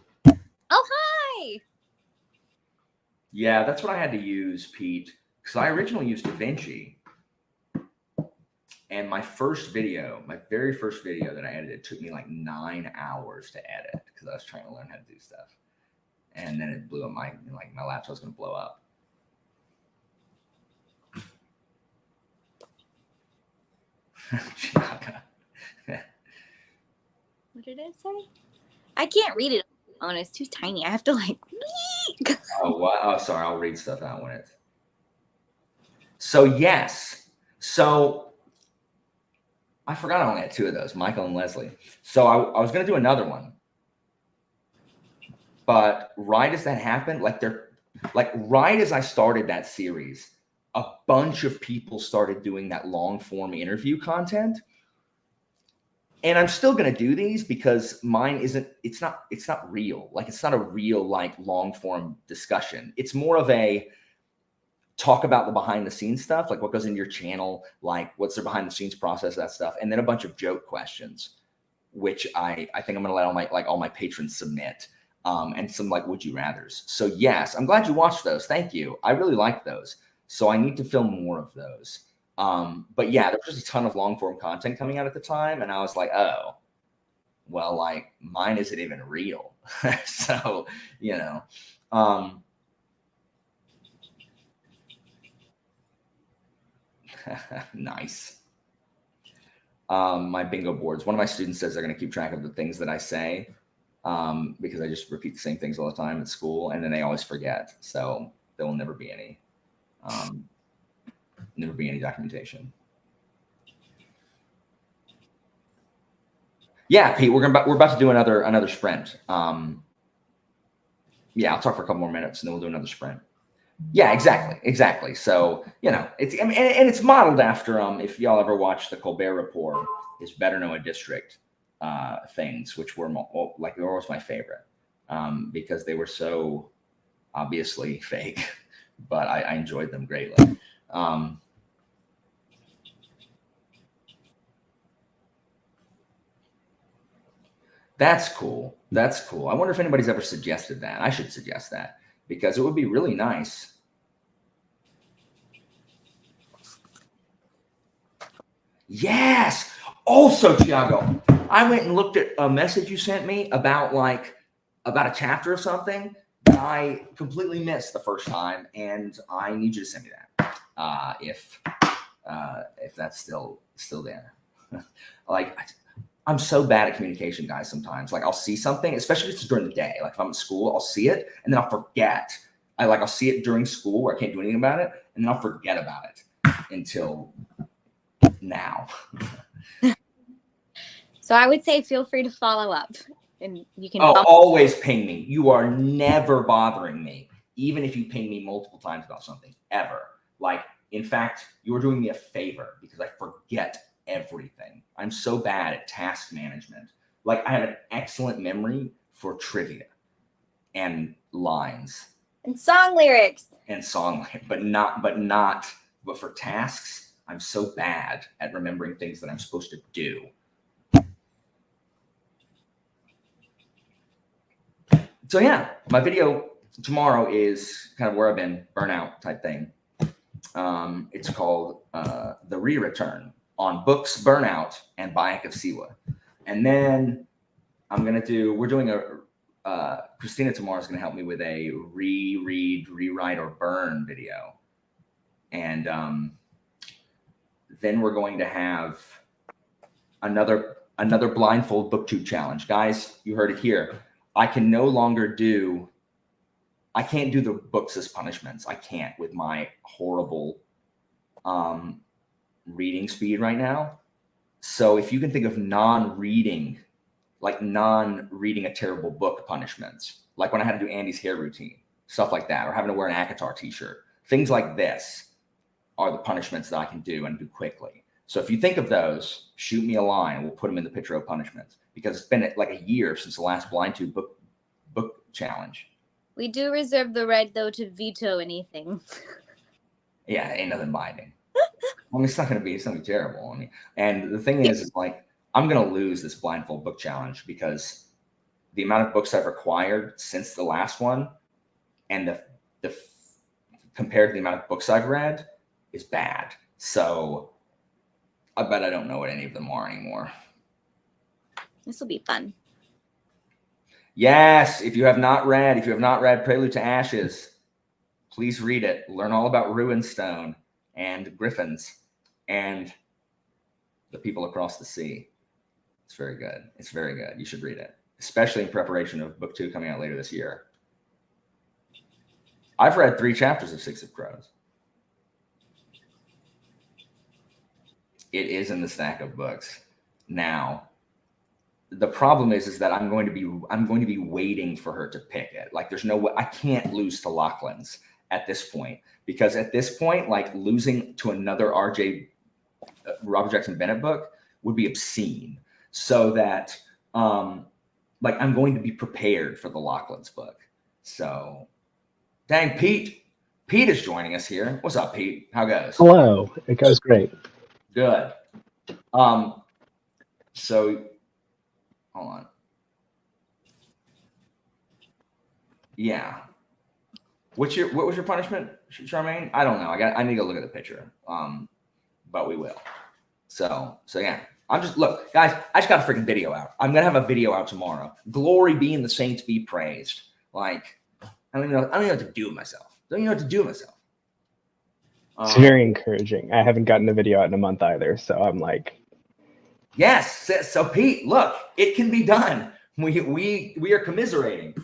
hi. Yeah, that's what I had to use, Pete, because I originally used DaVinci. And my very first video that I edited took me like 9 hours to edit because I was trying to learn how to do stuff. And then it blew up my laptop was going to blow up. Tiago. What did it say? I can't read it on phone. It's too tiny. I have to like. Oh, what? Oh, sorry. I'll read stuff out when it's. So yes. So I forgot I only had 2 of those, Michael and Leslie. So I was going to do another one, but right as that happened, right as I started that series, a bunch of people started doing that long form interview content. And I'm still going to do these because mine it's not real. Like, it's not a real, like, long form discussion. It's more of a talk about the behind the scenes stuff, like what goes into your channel, like what's the behind the scenes process, that stuff. And then a bunch of joke questions, which I think I'm going to let all my patrons submit, and some like would you rathers. So yes, I'm glad you watched those. Thank you. I really like those. So I need to film more of those. But yeah, there was just a ton of long form content coming out at the time. And I was like, oh, well, like, mine isn't even real. So, nice. My bingo boards. One of my students says they're going to keep track of the things that I say, because I just repeat the same things all the time at school, and then they always forget. So there will never be any documentation. Yeah, Pete, we're about to do another sprint. Yeah, I'll talk for a couple more minutes, and then we'll do another sprint. Yeah, exactly. So, it's modeled after, if y'all ever watched the Colbert Report, his Better Know a District things, which were they were always my favorite, because they were so obviously fake, but I enjoyed them greatly. That's cool. I wonder if anybody's ever suggested that. I should suggest that, because it would be really nice. Yes. Also, Tiago, I went and looked at a message you sent me about a chapter of something that I completely missed the first time, and I need you to send me that if that's still there. Like, I'm so bad at communication, guys. Sometimes, like, I'll see something, especially if it's during the day. Like, if I'm at school, I'll see it and then I'll forget. I'll see it during school where I can't do anything about it, and then I'll forget about it until now. So I would say feel free to follow up, and you can. Always ping me. You are never bothering me, even if you ping me multiple times about something, ever. Like, in fact, you're doing me a favor because I forget everything. I'm so bad at task management. Like, I have an excellent memory for trivia and lines And song lyrics. But for tasks, I'm so bad at remembering things that I'm supposed to do. So yeah, my video tomorrow is kind of where I've been, burnout type thing. It's called The Re-Return on Books, Burnout, and Bayek of Siwa. And then we're doing Christina tomorrow is going to help me with a reread, rewrite, or burn video. And then we're going to have another blindfold Booktube challenge. Guys, you heard it here. I can't do the books as punishments. I can't with my horrible reading speed right now. So if you can think of non-reading a terrible book punishments, like when I had to do Andy's hair routine, stuff like that, or having to wear an Akatar t-shirt, things like this are the punishments that I can do and do quickly. So if you think of those, shoot me a line and we'll put them in the picture of punishments, because it's been like a year since the last BlindTube book challenge. We do reserve the right, though, to veto anything. Yeah, ain't nothing binding. I mean, it's not gonna be terrible. I mean, and the thing is like, I'm gonna lose this blindfold book challenge because the amount of books I've required since the last one and the compared to the amount of books I've read is bad. So I bet I don't know what any of them are anymore. This will be fun. Yes, if you have not read Prelude to Ashes, please read it. Learn all about Ruinstone and griffins and the people across the sea. It's very good. It's very good. You should read it, especially in preparation of book 2 coming out later this year. I've read 3 chapters of Six of Crows. It is in the stack of books. Now, the problem is that I'm going to be waiting for her to pick it. Like, there's no way I can't lose to Lachlan's at this point, because at this point, like, losing to another Robert Jackson Bennett book would be obscene. So that like, I'm going to be prepared for the Lachlan's book. So dang, Pete is joining us here. What's up, Pete? How goes? Hello. It goes great. Good. So hold on. Yeah. What was your punishment, Charmaine? I don't know. I need to look at the picture. But we will. So yeah. Look, guys, I just got a freaking video out. I'm gonna have a video out tomorrow. Glory be in the saints be praised. Like, I don't even know what to do with myself. It's very encouraging. I haven't gotten a video out in a month either, so I'm like, yes. So Pete, look, it can be done. We are commiserating.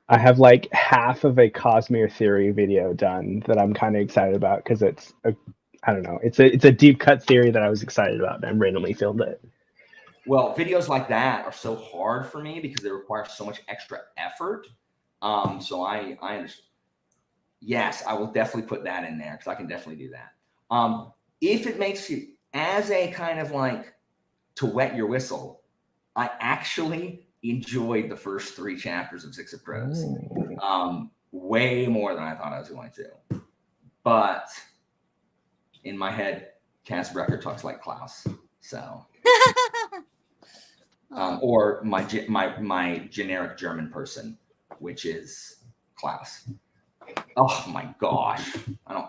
I have like half of a Cosmere theory video done that I'm kind of excited about, because I don't know. It's a deep cut theory that I was excited about, and I randomly filmed it. Well, videos like that are so hard for me because they require so much extra effort. So I understand. Yes, I will definitely put that in there because I can definitely do that. If it makes you, as a kind of like to wet your whistle, I actually enjoyed the first 3 chapters of Six of Crows. Way more than I thought I was going to. But in my head, Cass Brecker talks like Klaus. So, or my generic German person, which is Klaus. Oh my gosh, I don't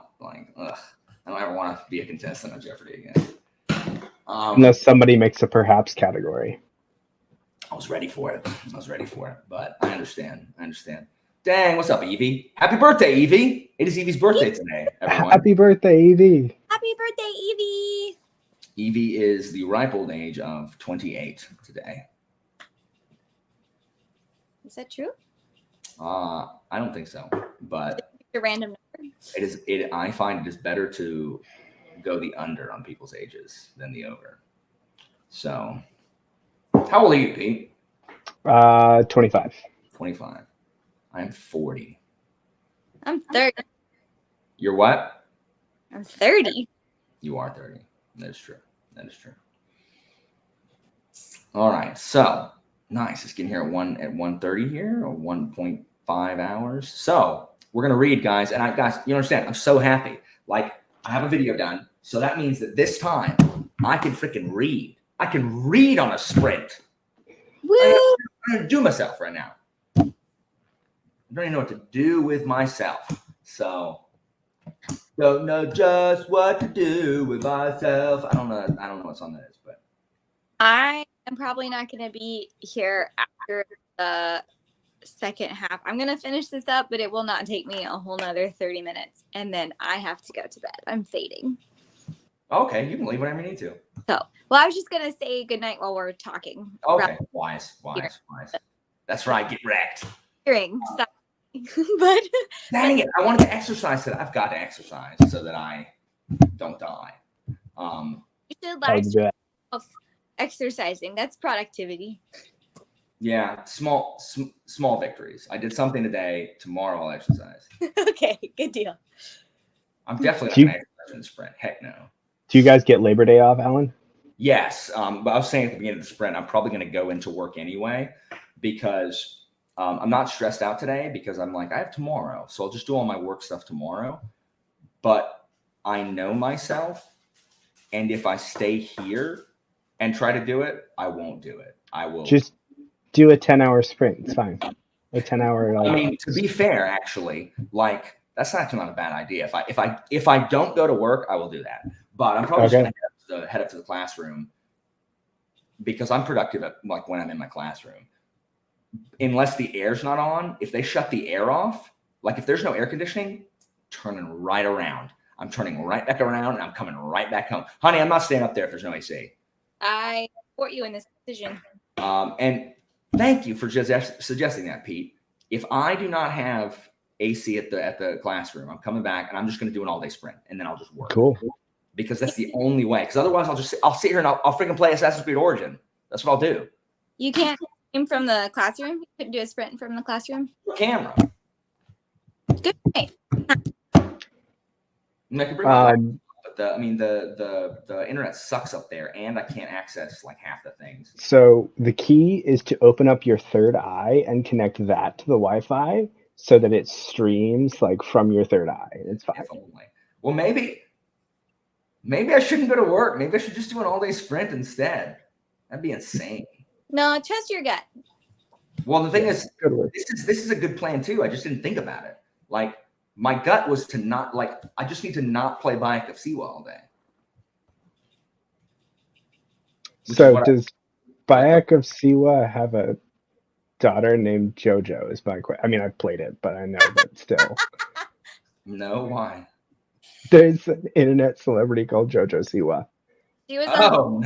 ever want to be a contestant on Jeopardy again. Unless somebody makes a perhaps category. I was ready for it. But I understand. Dang, what's up, Evie? Happy birthday, Evie. It is Evie's birthday today, everyone. Happy birthday, Evie. Happy birthday, Evie. Evie is the ripe old age of 28 today. Is that true? I don't think so, but A random number. I find it is better to go the under on people's ages than the over. So, how old are you, Pete? 25. 25. I'm 40. I'm 30. You're what? I'm 30. You are 30. That is true. All right. So nice. It's getting here at 1:30 here, or 1.5 hours. So we're gonna read, guys. And guys, you understand? I'm so happy. Like, I have a video done, so that means that this time I can freaking read. I can read on a sprint. Woo! I'm gonna do myself right now. I don't even know what to do with myself. So don't know just what to do with myself. I don't know what song that is, but I am probably not going to be here after the second half. I'm going to finish this up, but it will not take me a whole nother 30 minutes. And then I have to go to bed. I'm fading. okay, you can leave whenever you need to. So, well, I was just going to say goodnight while we're talking. Okay, wise. That's right, get wrecked. Hearing, sorry. But Dang it, I wanted to exercise today. I've got to exercise so that I don't die. you should I would last do that. yourself exercising. That's productivity. Yeah, small victories. I did something today. Tomorrow I'll exercise. Okay, good deal. I'm definitely not Do you- going to exercise in the sprint. Heck no. Do you guys get Labor Day off, Alan? Yes, but I was saying at the beginning of the sprint, I'm probably going to go into work anyway because I'm not stressed out today because I'm like, I have tomorrow. So I'll just do all my work stuff tomorrow. But I know myself. And if I stay here and try to do it, I won't do it. I will. Just do a 10-hour sprint. It's fine. A 10-hour. I mean, to be fair, actually, like, that's actually not a bad idea. If I don't go to work, I will do that. But I'm probably just going to head up to the classroom because I'm productive at, like, when I'm in my classroom. Unless the air's not on, if they shut the air off, like if there's no air conditioning, turning right around. I'm turning right back around and I'm coming right back home. Honey, I'm not staying up there if there's no AC. I support you in this decision. And thank you for just suggesting that, Pete. If I do not have AC at the classroom, I'm coming back and I'm just going to do an all-day sprint and then I'll just work. Cool. Because that's the only way. Because otherwise I'll sit here and I'll freaking play Assassin's Creed Origin. That's what I'll do. You can't stream from the classroom? You couldn't do a sprint from the classroom? Camera. Good point. I can bring my laptop, but the internet sucks up there, and I can't access like half the things. So the key is to open up your third eye and connect that to the Wi-Fi so that it streams like from your third eye. It's fine. If only. Well, maybe I shouldn't go to work. Maybe I should just do an all-day sprint instead. That'd be insane. No, trust your gut. Well, the thing is, Good work. this is a good plan too. I just didn't think about it. Like, my gut was to not, like, I just need to not play Bayek of Siwa all day. So does Bayek of Siwa have a daughter named JoJo? Is my question. I mean, I've played it, but I know that still. No, why? There's an internet celebrity called JoJo Siwa. She was Oh,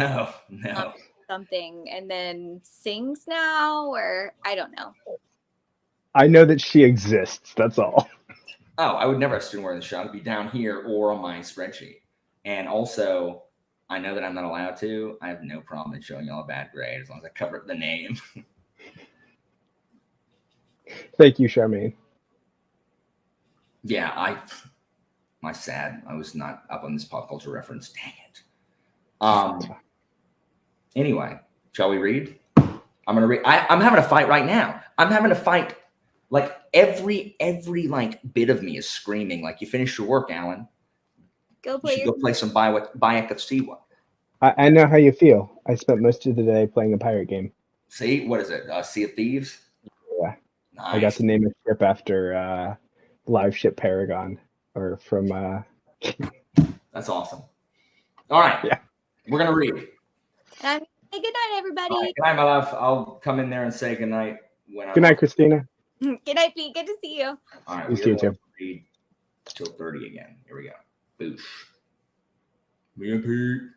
no. something and then sings now, or I don't know. I know that she exists. That's all. Oh, I would never have student wearing the shot. It'd be down here or on my spreadsheet. And also, I know that I'm not allowed to. I have no problem in showing y'all a bad grade as long as I cover up the name. Thank you, Charmaine. Yeah, my sad. I was not up on this pop culture reference. Dang it. Anyway, shall we read? I'm gonna read. I'm having a fight right now. I'm having a fight. Like every like bit of me is screaming. Like, you finished your work, Alan. Go You play should your go play some Bayek of Siwa. I know how you feel. I spent most of the day playing a pirate game. See, what is it? Sea of Thieves. Yeah. Nice. I got to name a ship after Live Ship Paragon, or from. That's awesome. All right. Yeah. We're gonna read. And I'm gonna say good night, everybody. All right, good night, my love. I'll come in there and say good night when I'm Good night, off. Christina. Good night, Pete. Good to see you. All right, You we're too, going Tim. to read till 30 again. Here we go. Boosh. Me and Pete.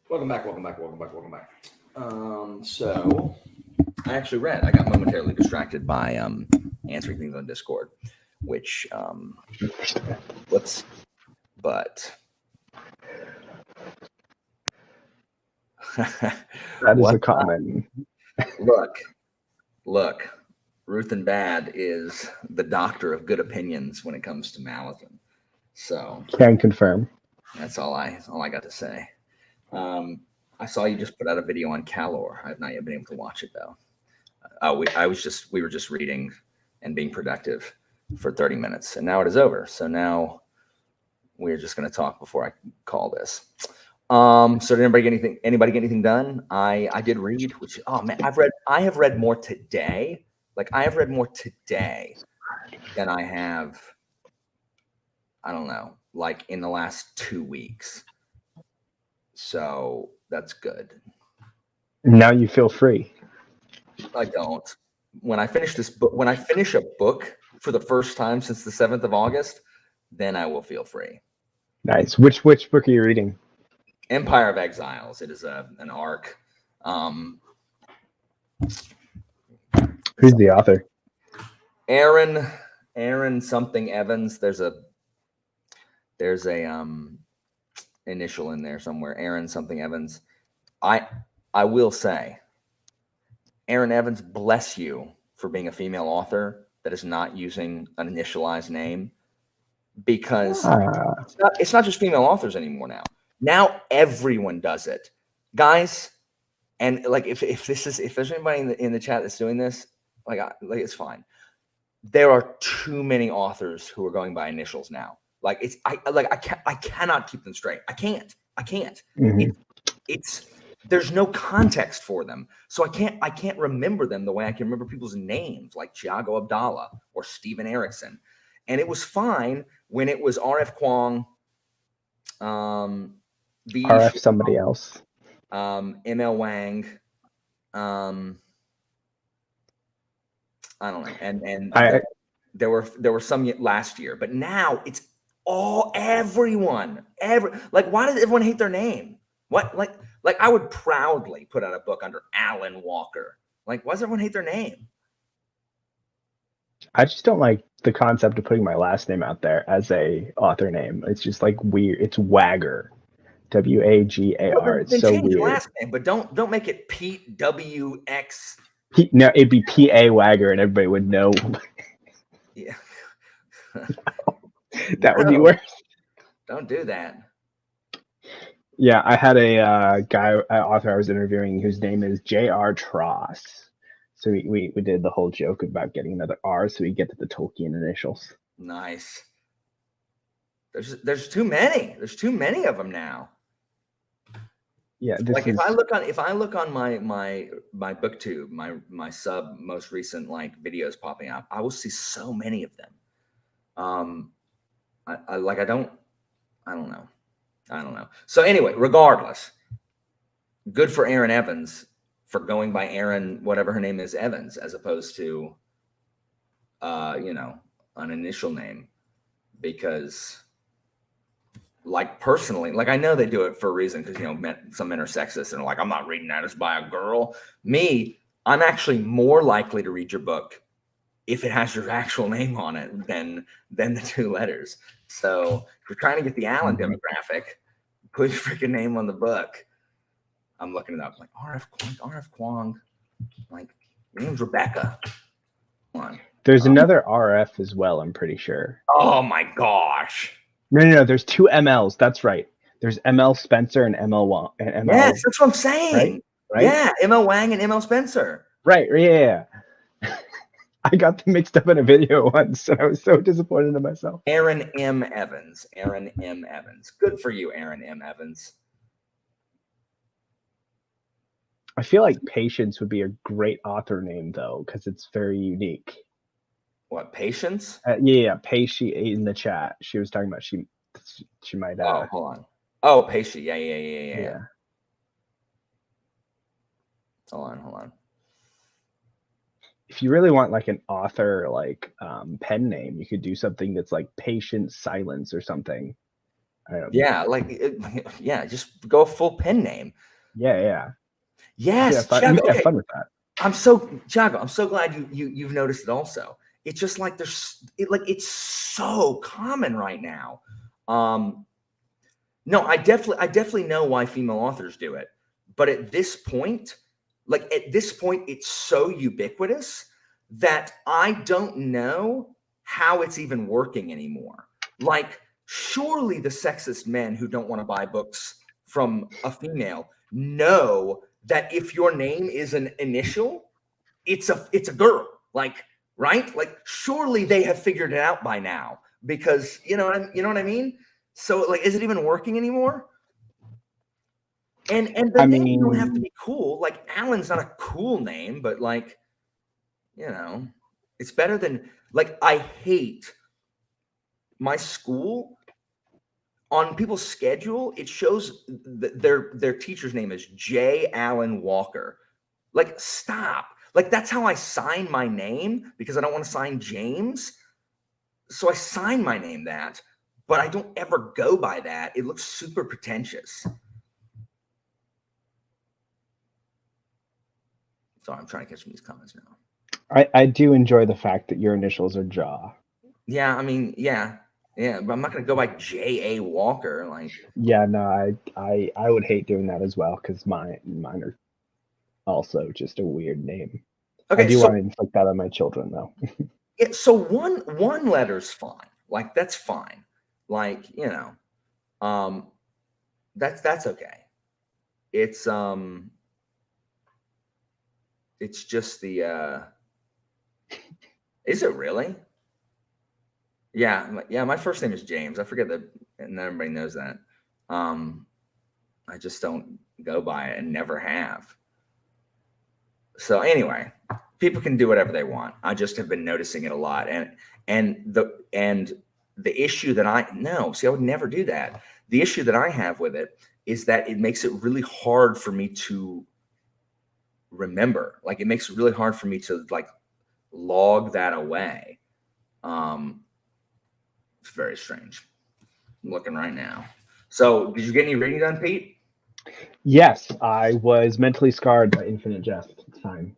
Welcome back. So I actually read. I got momentarily distracted by answering things on Discord, which whoops. But That is a common. Look. Ruth and Bad is the doctor of good opinions when it comes to Malazan. So Can confirm. that's all I got to say. I saw you just put out a video on Calor. I've not yet been able to watch it though. We were just reading and being productive for 30 minutes, and now it is over. So now we're just going to talk before I call this. So did anybody get anything done? I did read, which, oh man, I have read more today. Like I have read more today than I have, I don't know, like in the last 2 weeks. So that's good. Now you feel free. I don't. When I finish this book, when I finish a book for the first time since the 7th of August, then I will feel free. Nice. Which book are you reading? Empire of Exiles. It is an arc. Who's the author? Aaron something Evans. There's a initial in there somewhere. Aaron something Evans. I will say, Aaron Evans, bless you for being a female author that is not using an initialized name, because it's not just female authors anymore now. Now everyone does it, guys. And like if there's anybody in the chat that's doing this, like it's fine. There are too many authors who are going by initials now. Like I cannot keep them straight. I can't. Mm-hmm. It's there's no context for them, so I can't remember them the way I can remember people's names, like Thiago Abdallah or Steven Erickson. And it was fine when it was R.F. Kuang, RF somebody else, M.L. Wang, I don't know, and there were some last year, but now it's everyone. Like, why does everyone hate their name? What like I would proudly put out a book under Alan Walker. Like, why does everyone hate their name? I just don't like the concept of putting my last name out there as a author name. It's just like weird. It's Wagger, Wagar. It's so weird. Last name, but don't make it Pete WX. No, it'd be PA Wagger, and everybody would know. Yeah, that would be worse. Don't do that. Yeah, I had a author I was interviewing whose name is J.R. Tross. So we did the whole joke about getting another R so we get to the Tolkien initials. Nice. There's too many. There's too many of them now. Yeah, if I look on my Booktube, my sub most recent like videos popping up, I will see so many of them. I don't know. So anyway, regardless, good for Aaron Evans for going by Aaron, whatever her name is, Evans, as opposed to, an initial name, because, like, personally, like, I know they do it for a reason, because, some men are sexist and are like, I'm not reading that as by a girl. Me, I'm actually more likely to read your book if it has your actual name on it than the two letters. So if you're trying to get the Allen demographic, put your freaking name on the book. I'm looking it up, like R.F. Kuang, like, your name's Rebecca. Come on. There's another RF as well, I'm pretty sure. Oh my gosh. No, there's two MLs. That's right. There's ML Spencer and ML Wang. Yes, that's what I'm saying. Right? Yeah, ML Wang and ML Spencer. Right, yeah. I got them mixed up in a video once, and I was so disappointed in myself. Aaron M. Evans. Good for you, Aaron M. Evans. I feel like Patience would be a great author name, though, because it's very unique. What, Patience? Yeah, Patience in the chat. She was talking about she might. Oh, hold on. Oh, Patience. Yeah. Hold on. If you really want like an author pen name, you could do something that's like Patient Silence or something. Yeah, like yeah, just go a full pen name. Yeah. Yes, You Chug, can have okay. fun with that. I'm so glad you've noticed it also. It's just like it's so common right now. No, I definitely know why female authors do it. But at this point, it's so ubiquitous that I don't know how it's even working anymore. Like, surely the sexist men who don't want to buy books from a female know that if your name is an initial, it's a girl. Like, right? Like, surely they have figured it out by now because you know what I mean? So, like, is it even working anymore? And the name don't have to be cool. Like, Alan's not a cool name, but like, it's better than like. I hate my school on people's schedule. It shows their teacher's name is J. Allen Walker. Like, stop. Like, that's how I sign my name because I don't want to sign James. So I sign my name that, but I don't ever go by that. It looks super pretentious. Sorry, I'm trying to catch some of these comments now. I do enjoy the fact that your initials are Jaw. Yeah, I mean, yeah, but I'm not gonna go by J.A. Walker. Like, yeah, no, I would hate doing that as well because mine are also just a weird name. Okay, I do want to inflict that on my children though. Yeah, so one letter's fine. Like, that's fine. Like, that's okay. It's just the is it really? Yeah, my first name is James. I forget that, and everybody knows that. I just don't go by it and never have. So anyway, people can do whatever they want. I just have been noticing it a lot, and the issue that I would never do that. The issue that I have with it is that it makes it really hard for me to remember. Like, it makes it really hard for me to like log that away. It's very strange. I'm looking right now. So, did you get any reading done, Pete? Yes, I was mentally scarred by Infinite Jest. It's fine.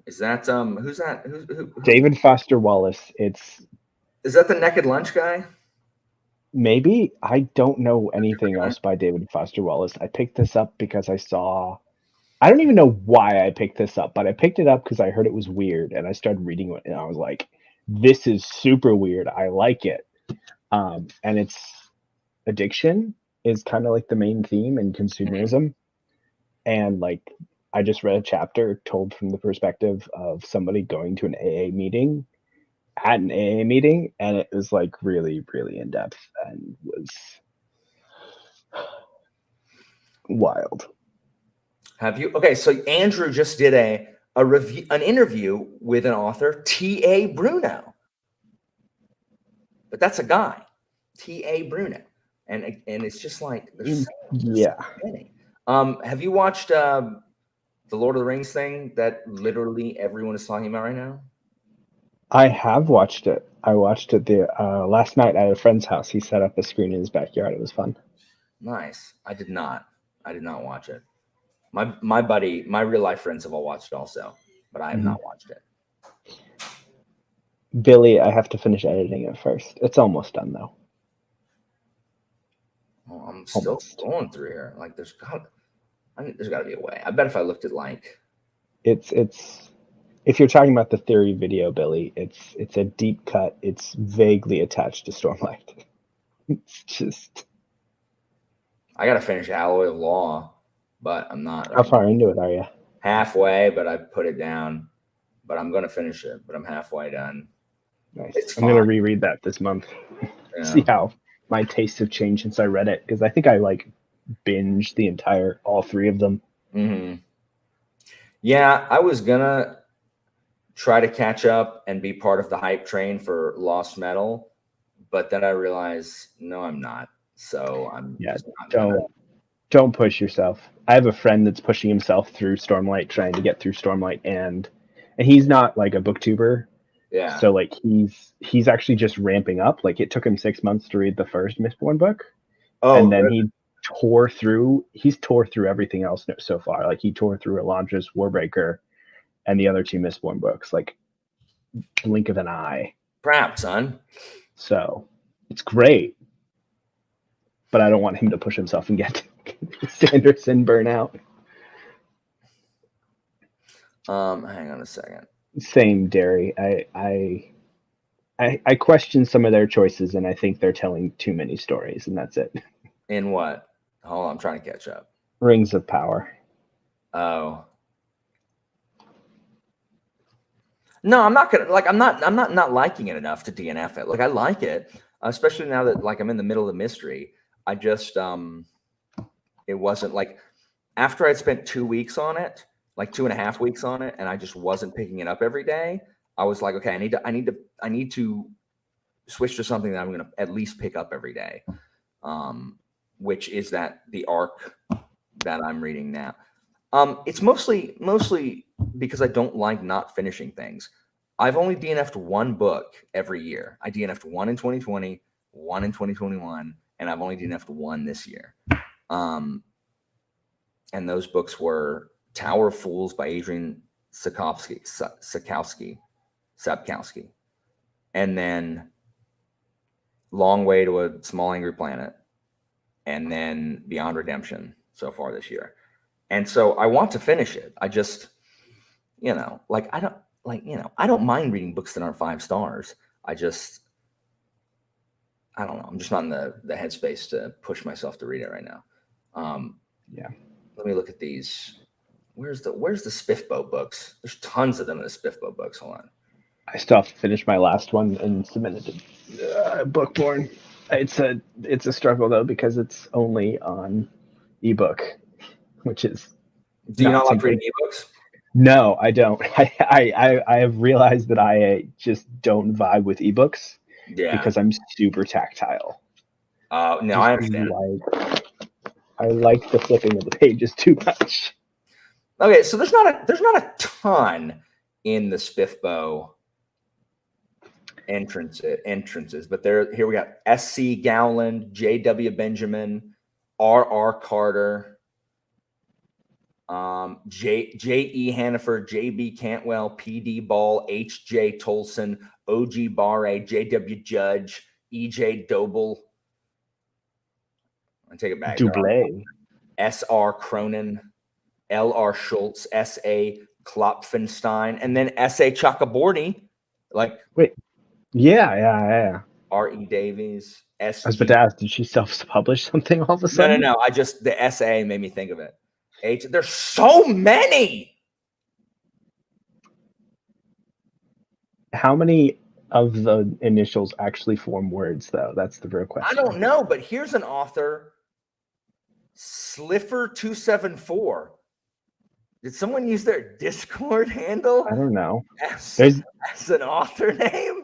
Is that who's that? Who? David Foster Wallace. Is that the Naked Lunch guy? Maybe. I don't know anything else by David Foster Wallace. I picked this up because I don't even know why I picked this up, but I picked it up because I heard it was weird, and I started reading it, and I was like, this is super weird. I like it. And it's addiction is kind of like the main theme in consumerism. And like, I just read a chapter told from the perspective of somebody going to an AA meeting and it was like really, really in depth and was wild. Have you? Okay, so Andrew just did an interview with an author, T.A. Bruno. But that's a guy, T.A. Bruno. And it's just like, there's so many. Have you watched the Lord of the Rings thing that literally everyone is talking about right now? I have watched it. I watched it last night at a friend's house. He set up a screen in his backyard. It was fun. Nice. I did not watch it. My buddy, my real life friends have all watched it also, but I have not watched it. Billy, I have to finish editing it first. It's almost done though. Well, I'm still going through here. Like, there's got to be a way. I bet if I looked at like, it's if you're talking about the theory video, Billy, it's a deep cut. It's vaguely attached to Stormlight. It's just. I got to finish Alloy of Law, but I'm not. How far into it are you? Halfway, but I put it down. But I'm going to finish it. But I'm halfway done. Nice. I'm going to reread that this month. Yeah. See how my tastes have changed since I read it, because I think I like binged all three of them. Mm-hmm. Yeah, I was gonna try to catch up and be part of the hype train for Lost Metal, but then I realized no, I'm not. So I'm just not don't push yourself. I have a friend that's pushing himself through Stormlight, trying to get through Stormlight, and he's not like a booktuber. Yeah. So like he's actually just ramping up. Like, it took him 6 months to read the first Mistborn book. Oh, and then good. he's tore through everything else so far. Like he tore through Elondra's Warbreaker and the other two Mistborn books, like blink of an eye. Crap, son. So it's great, but I don't want him to push himself and get Sanderson burnout. Hang on a second. Same, Derry. I question some of their choices, and I think they're telling too many stories, and that's it. In what? Hold on, I'm trying to catch up. Rings of Power. Oh. No, I'm not gonna like. I'm not liking it enough to DNF it. Like I like it, especially now that like I'm in the middle of the mystery. I just it wasn't like after I'd spent 2 weeks on it, like 2.5 weeks on it, and I just wasn't picking it up every day. I was like, okay, I need to switch to something that I'm gonna at least pick up every day, which is the arc that I'm reading now. It's mostly because I don't like not finishing things. I've only DNF'd one book every year. I DNF'd one in 2020, one in 2021, and I've only DNF'd one this year. And those books were Tower of Fools by Adrian Sapkowski, and then Long Way to a Small Angry Planet, and then Beyond Redemption so far this year. And so I want to finish it. I just, like I don't mind reading books that aren't 5 stars. I don't know. I'm just not in the headspace to push myself to read it right now. Yeah. Let me look at these. Where's the Spiffbo books? There's tons of them in the Spiffbo books. Hold on. I still have to finish my last one and submit it to Bookborn. It's a struggle though because it's only on ebook, which is Do you not like something. reading ebooks? No, I don't. I have realized that I just don't vibe with ebooks because I'm super tactile. No, I understand. I like the flipping of the pages too much. Okay, so there's not a ton in the Spiffbo entrances, but here we got S.C. Gowland, J.W. Benjamin, R.R. Carter, J.E. Hannaford, J.B. Cantwell, P.D. Ball, H.J. Tolson, O.G. Barre, J.W. Judge, E.J. Doble. I take it back. Dublé. S.R. Cronin, L.R. Schultz, S.A. Klopfenstein, and then S.A. Chakraborty. Like, wait, yeah. R.E. Davies, S. I was about to ask, did she self-publish something all of a sudden? No. The S.A. made me think of it. There's so many. How many of the initials actually form words, though? That's the real question. I don't know, but here's an author, Sliffer274. Did someone use their Discord handle? I don't know. As an author name?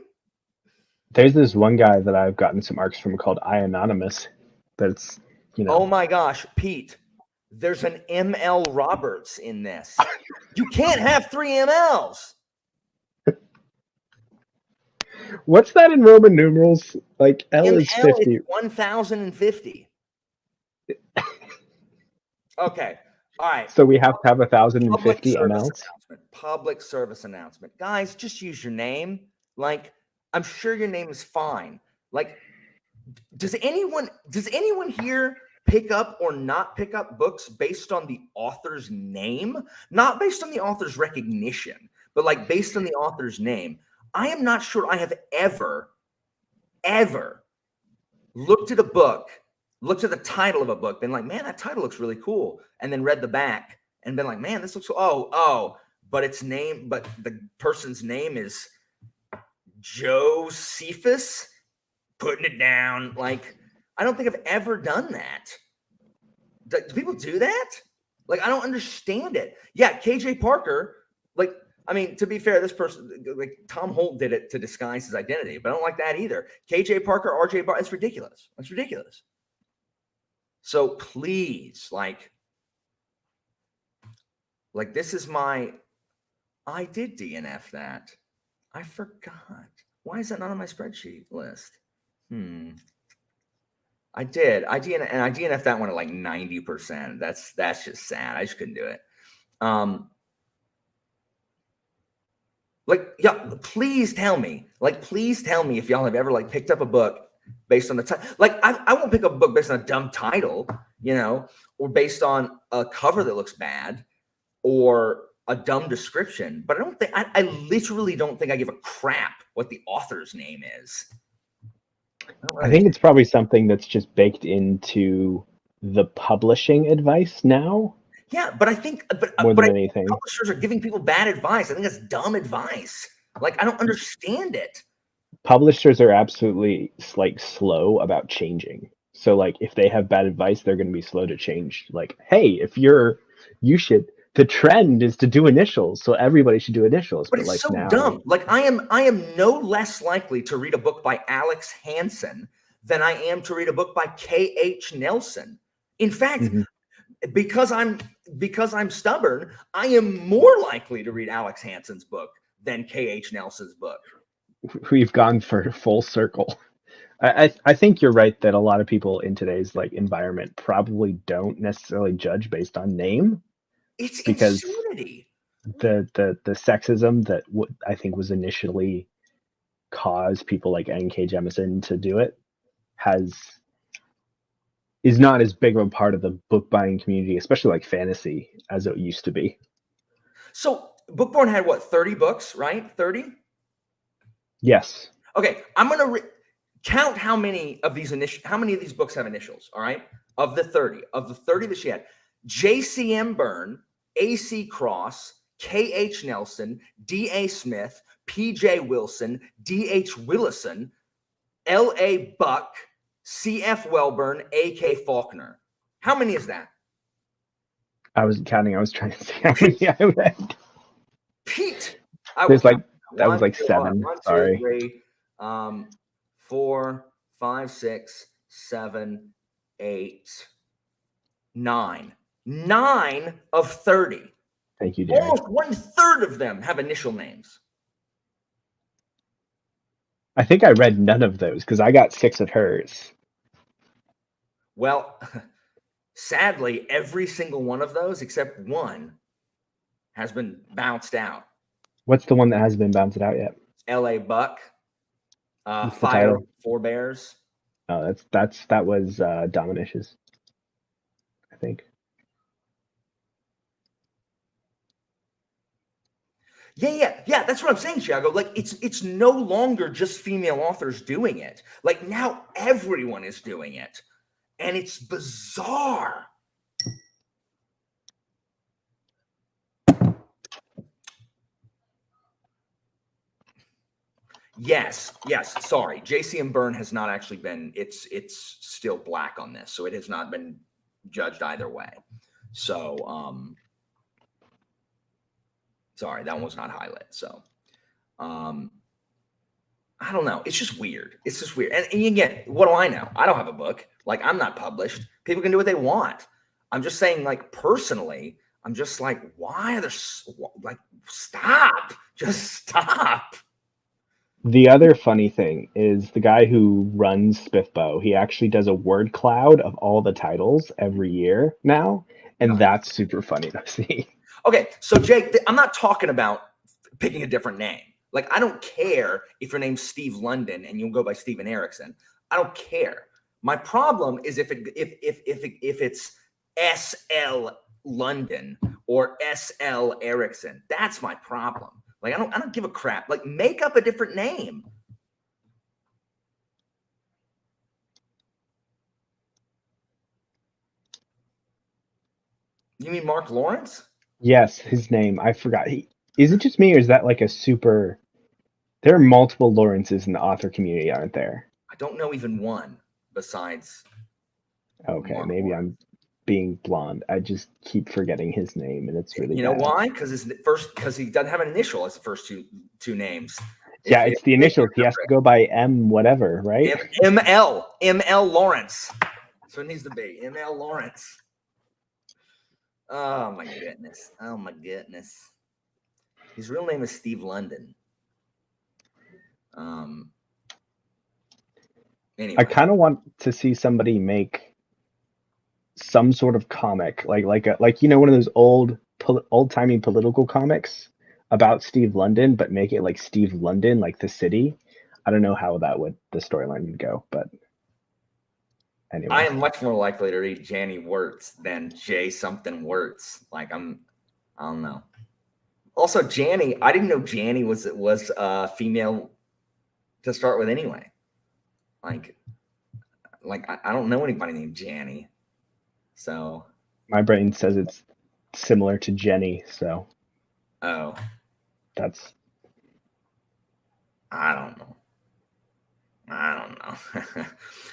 There's this one guy that I've gotten some arcs from called I Anonymous. That's, Oh my gosh, Pete. There's an ML Roberts in this. You can't have 3 MLs. What's that in Roman numerals? Like L ML is 50. is 1050. Okay. All right. So we have to have 1,050 MLs. Public service announcement. Guys, just use your name. Like, I'm sure your name is fine. Like, does anyone here pick up or not pick up books based on the author's name? Not based on the author's recognition, but like based on the author's name. I am not sure I have ever looked at a book, looked at the title of a book, been like, man, that title looks really cool. And then read the back and been like, man, this looks, but the person's name is Josephus, putting it down. Like, I don't think I've ever done that. Do people do that? Like, I don't understand it. Yeah, KJ Parker, like, I mean, to be fair, this person, like Tom Holt did it to disguise his identity, but I don't like that either. KJ Parker, RJ Bar, it's ridiculous. It's ridiculous. So please, like this is I did DNF that. I forgot. Why is that not on my spreadsheet list? I did. I DNF that one at like 90%. That's just sad. I just couldn't do it. Like, yeah, please tell me if y'all have ever like picked up a book based on the title. Like, I won't pick up a book based on a dumb title, you know, or based on a cover that looks bad or a dumb description. But I literally don't think I give a crap what the author's name is. I think it's probably something that's just baked into the publishing advice now. Yeah, but I think, more than anything, publishers are giving people bad advice. I think that's dumb advice. Like, I don't understand it. Publishers are absolutely like slow about changing. So like, if they have bad advice, they're going to be slow to change. Like, hey, the trend is to do initials, so everybody should do initials. But it's like so now, dumb. Like, I am no less likely to read a book by Alex Hansen than I am to read a book by K.H. Nelson. In fact, because I'm stubborn, I am more likely to read Alex Hansen's book than K.H. Nelson's book. We've gone for full circle. I think you're right that a lot of people in today's like environment probably don't necessarily judge based on name. It's because insanity. The sexism that I think was initially caused people like N.K. Jemisin to do it is not as big of a part of the book buying community, especially like fantasy, as it used to be. So Bookborn had what, 30 books, right? 30? Yes. Okay, I'm gonna count how many of these books have initials. All right, of the 30 that she had, J.C.M. Byrne, A.C. Cross, K.H. Nelson, D.A. Smith, P.J. Wilson, D.H. Willison, L.A. Buck, C.F. Welburn, A.K. Faulkner. How many is that? I wasn't counting. I was trying to see how many I read. Pete. There's like that was like 7. Sorry. 2, 3, 4, 5, 6, 7, 8, 9. 9 of 30. Thank you, Derek. Almost 1/3 of them have initial names. I think I read none of those because I got 6 of hers. Well, sadly, every single one of those except one has been bounced out. What's the one that hasn't been bounced out yet? L.A. Buck, What's the Fire title? Forebears. Oh, that was Dominish's, I think. Yeah. That's what I'm saying, Thiago. Like, it's no longer just female authors doing it. Like, now everyone is doing it, and it's bizarre. Yes. Sorry, J.C.M. Byrne has not actually been. It's still black on this, so it has not been judged either way. So, sorry, that one was not highlighted. So, I don't know. It's just weird. And again, what do I know? I don't have a book. Like, I'm not published. People can do what they want. I'm just saying, like, personally, I'm just like, why are there like, stop? Just stop. The other funny thing is the guy who runs Spiffbo, he actually does a word cloud of all the titles every year now, and that's super funny to see. Okay, so Jake, I'm not talking about picking a different name. Like, I don't care if your name's Steve London and you'll go by Steven Erickson. I don't care. My problem is if it's S.L. London or S.L. Erickson. That's my problem. Like, I don't give a crap. Like, make up a different name. You mean Mark Lawrence? Yes, his name. I forgot. Is it just me, or is that like a super? There are multiple Lawrences in the author community, aren't there? I don't know even one besides. Okay, Mark maybe Lawrence. I'm being blonde. I just keep forgetting his name, and it's really. You know bad. why? Because he doesn't have an initial as the first two names. Yeah, it's the initials. He has to go by M whatever, right? M.L. Lawrence. That's what it needs to be. M.L. Lawrence. Oh my goodness. His real name is Steve London. Anyway, I kind of want to see somebody make some sort of comic, like one of those old-timey political comics about Steve London, but make it like Steve London, like the city. I don't know how the storyline would go, but anyway. I am much more likely to read Janny Wirtz than Jay something Wirtz. Like I don't know. Also, Janny, I didn't know Janny was female to start with anyway. Like I don't know anybody named Janny. So my brain says it's similar to Jenny, so that's I don't know.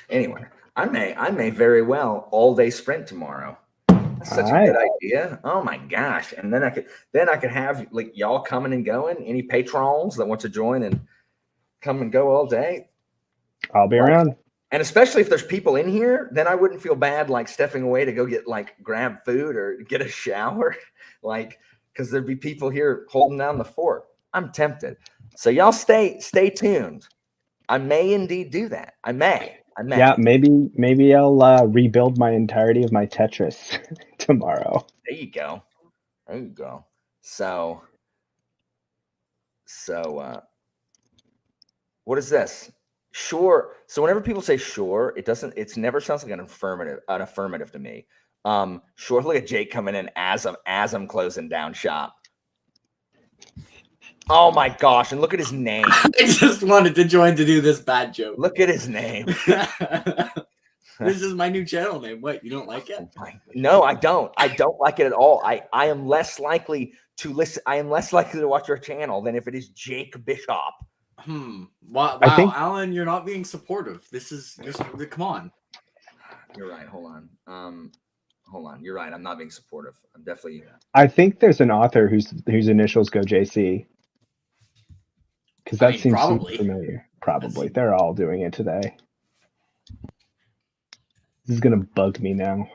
Anyway, I may very well all day sprint tomorrow. That's such a good idea. Oh my gosh. And then I could have like y'all coming and going, any patrons that want to join and come and go all day. I'll be around. And especially if there's people in here, then I wouldn't feel bad like stepping away to go grab food or get a shower. Because there'd be people here holding down the fort. I'm tempted. So y'all stay tuned. I may indeed do that. I may. Yeah, maybe I'll rebuild my entirety of my Tetris tomorrow. There you go. So what is this? Sure. So whenever people say sure, it never sounds like an affirmative to me. Sure. Look at Jake coming in as I'm closing down shop. Oh my gosh. And look at his name. I just wanted to join to do this bad joke. Look at his name. This is my new channel name. What, you don't like it? No, I don't. I don't like it at all. I am less likely to listen. I am less likely to watch your channel than if it is Jake Bishop. Wow, Alan, you're not being supportive. This is just come on. You're right. Hold on. You're right. I'm not being supportive. I'm definitely. I think there's an author whose initials go JC. Because that seems super familiar. Probably. They're all doing it today. This is gonna bug me now.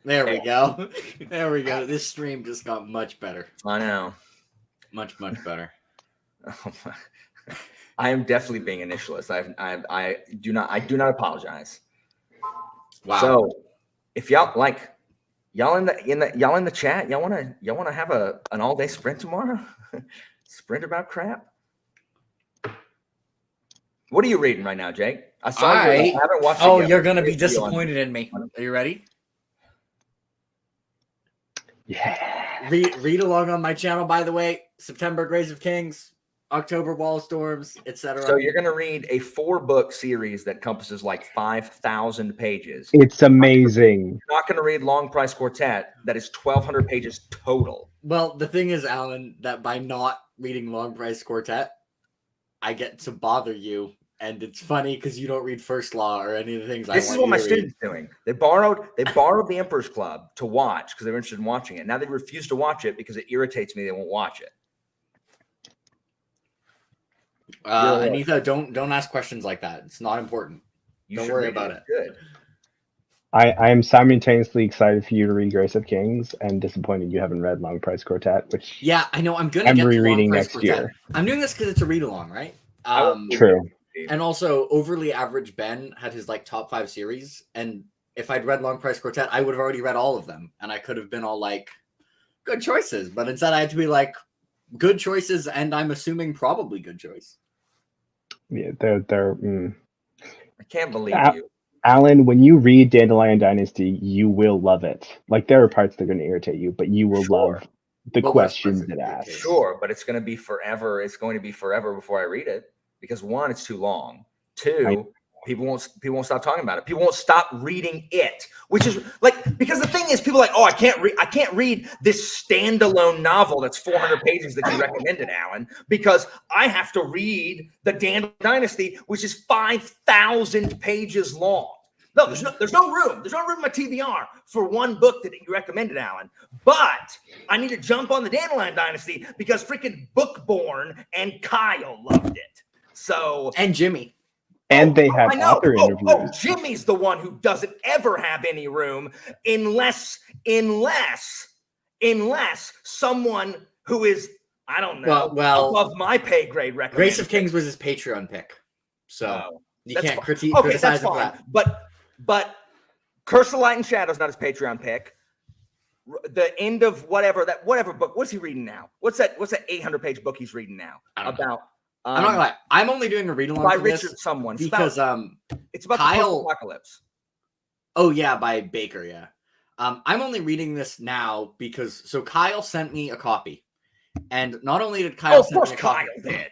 There we go. There we go. This stream just got much better. I know. Much better. I am definitely being initialist. I do not apologize. Wow. So if y'all in the chat, y'all wanna have an all day sprint tomorrow? Sprint about crap. What are you reading right now, Jake? I haven't watched it yet. You're gonna be disappointed in me. Are you ready? Yeah. Read along on my channel, by the way. September Grace of Kings, October Wall Storms, etc. So you're gonna read a 4-book series that encompasses like 5,000 pages. It's amazing. You're not gonna read Long Price Quartet that is 1,200 pages total. Well, the thing is, Alan, that by not reading Long Price Quartet, I get to bother you. And it's funny because you don't read First Law or any of the things I want. This is what my students doing. They borrowed the Emperor's Club to watch because they were interested in watching it. Now they refuse to watch it because it irritates me. They won't watch it. Anita, don't ask questions like that. It's not important. Don't worry about it. Good. I am simultaneously excited for you to read Grace of Kings and disappointed you haven't read Long Price Quartet, which I know I'm gonna get rereading Long Price next Quartet. year. I'm doing this because it's a read along, right? True. And also, Overly Average Ben had his top 5 series, and if I'd read Long Price Quartet, I would have already read all of them, and I could have been all like, good choices. But instead, I had to be like, good choices, and I'm assuming probably good choice. Yeah, they're. I can't believe you, Alan. When you read Dandelion Dynasty, you will love it. Like there are parts that are going to irritate you, but you will love the questions it asks. Sure, but it's going to be forever. It's going to be forever before I read it. Because 1, it's too long. 2, people won't stop talking about it. People won't stop reading it, which is because the thing is, people are like, oh, I can't read this standalone novel that's 400 pages that you recommended, Alan, because I have to read the Dandelion Dynasty, which is 5,000 pages long. No, there's no room. There's no room in my TBR for 1 book that you recommended, Alan. But I need to jump on the Dandelion Dynasty because freaking Bookborn and Kyle loved it. So and Jimmy. And they have author interviews. Jimmy's the one who doesn't ever have any room unless someone who is, I don't know, above my pay grade recommends. Grace of Kings was his Patreon pick. So You That's can't fine. critique Okay, criticize that's him for fine. that. But Curse of Light and Shadow's not his Patreon pick. The end of whatever book. What's he reading now? What's that 800-page book he's reading now? I don't know. About I'm not gonna lie. I'm only doing a read along by for Richard this someone. because it's about Kyle- the apocalypse. Oh yeah, by Baker, yeah. I'm only reading this now because Kyle sent me a copy. And not only did Kyle Oh, of send course me a copy, Kyle did.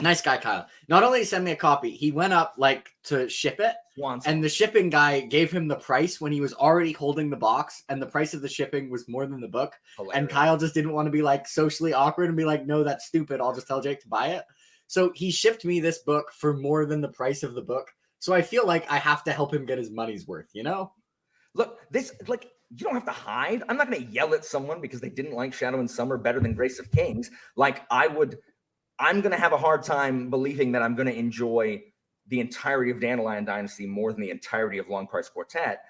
Nice guy, Kyle. Not only did he send me a copy, he went up like to ship it, Swanson. and the shipping guy gave him the price when he was already holding the box, and the price of the shipping was more than the book. Hilarious. And Kyle just didn't want to be like socially awkward and be like, no, that's stupid. I'll just tell Jake to buy it. So he shipped me this book for more than the price of the book. So I feel like I have to help him get his money's worth, you know? Look, this like you don't have to hide. I'm not going to yell at someone because they didn't like Shadow and Summer better than Grace of Kings. Like I'm going to have a hard time believing that I'm going to enjoy the entirety of Dandelion Dynasty more than the entirety of Long Price Quartet,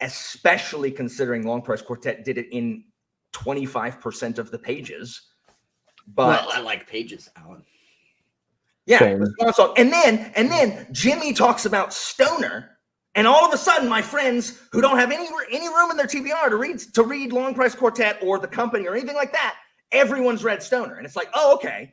especially considering Long Price Quartet did it in 25% of the pages. But Well, I like pages, Alan. yeah, Same. and then Jimmy talks about Stoner, and all of a sudden, my friends who don't have any room in their TBR to read Long Price Quartet or The Company or anything like that, everyone's read Stoner, and it's like, oh, okay,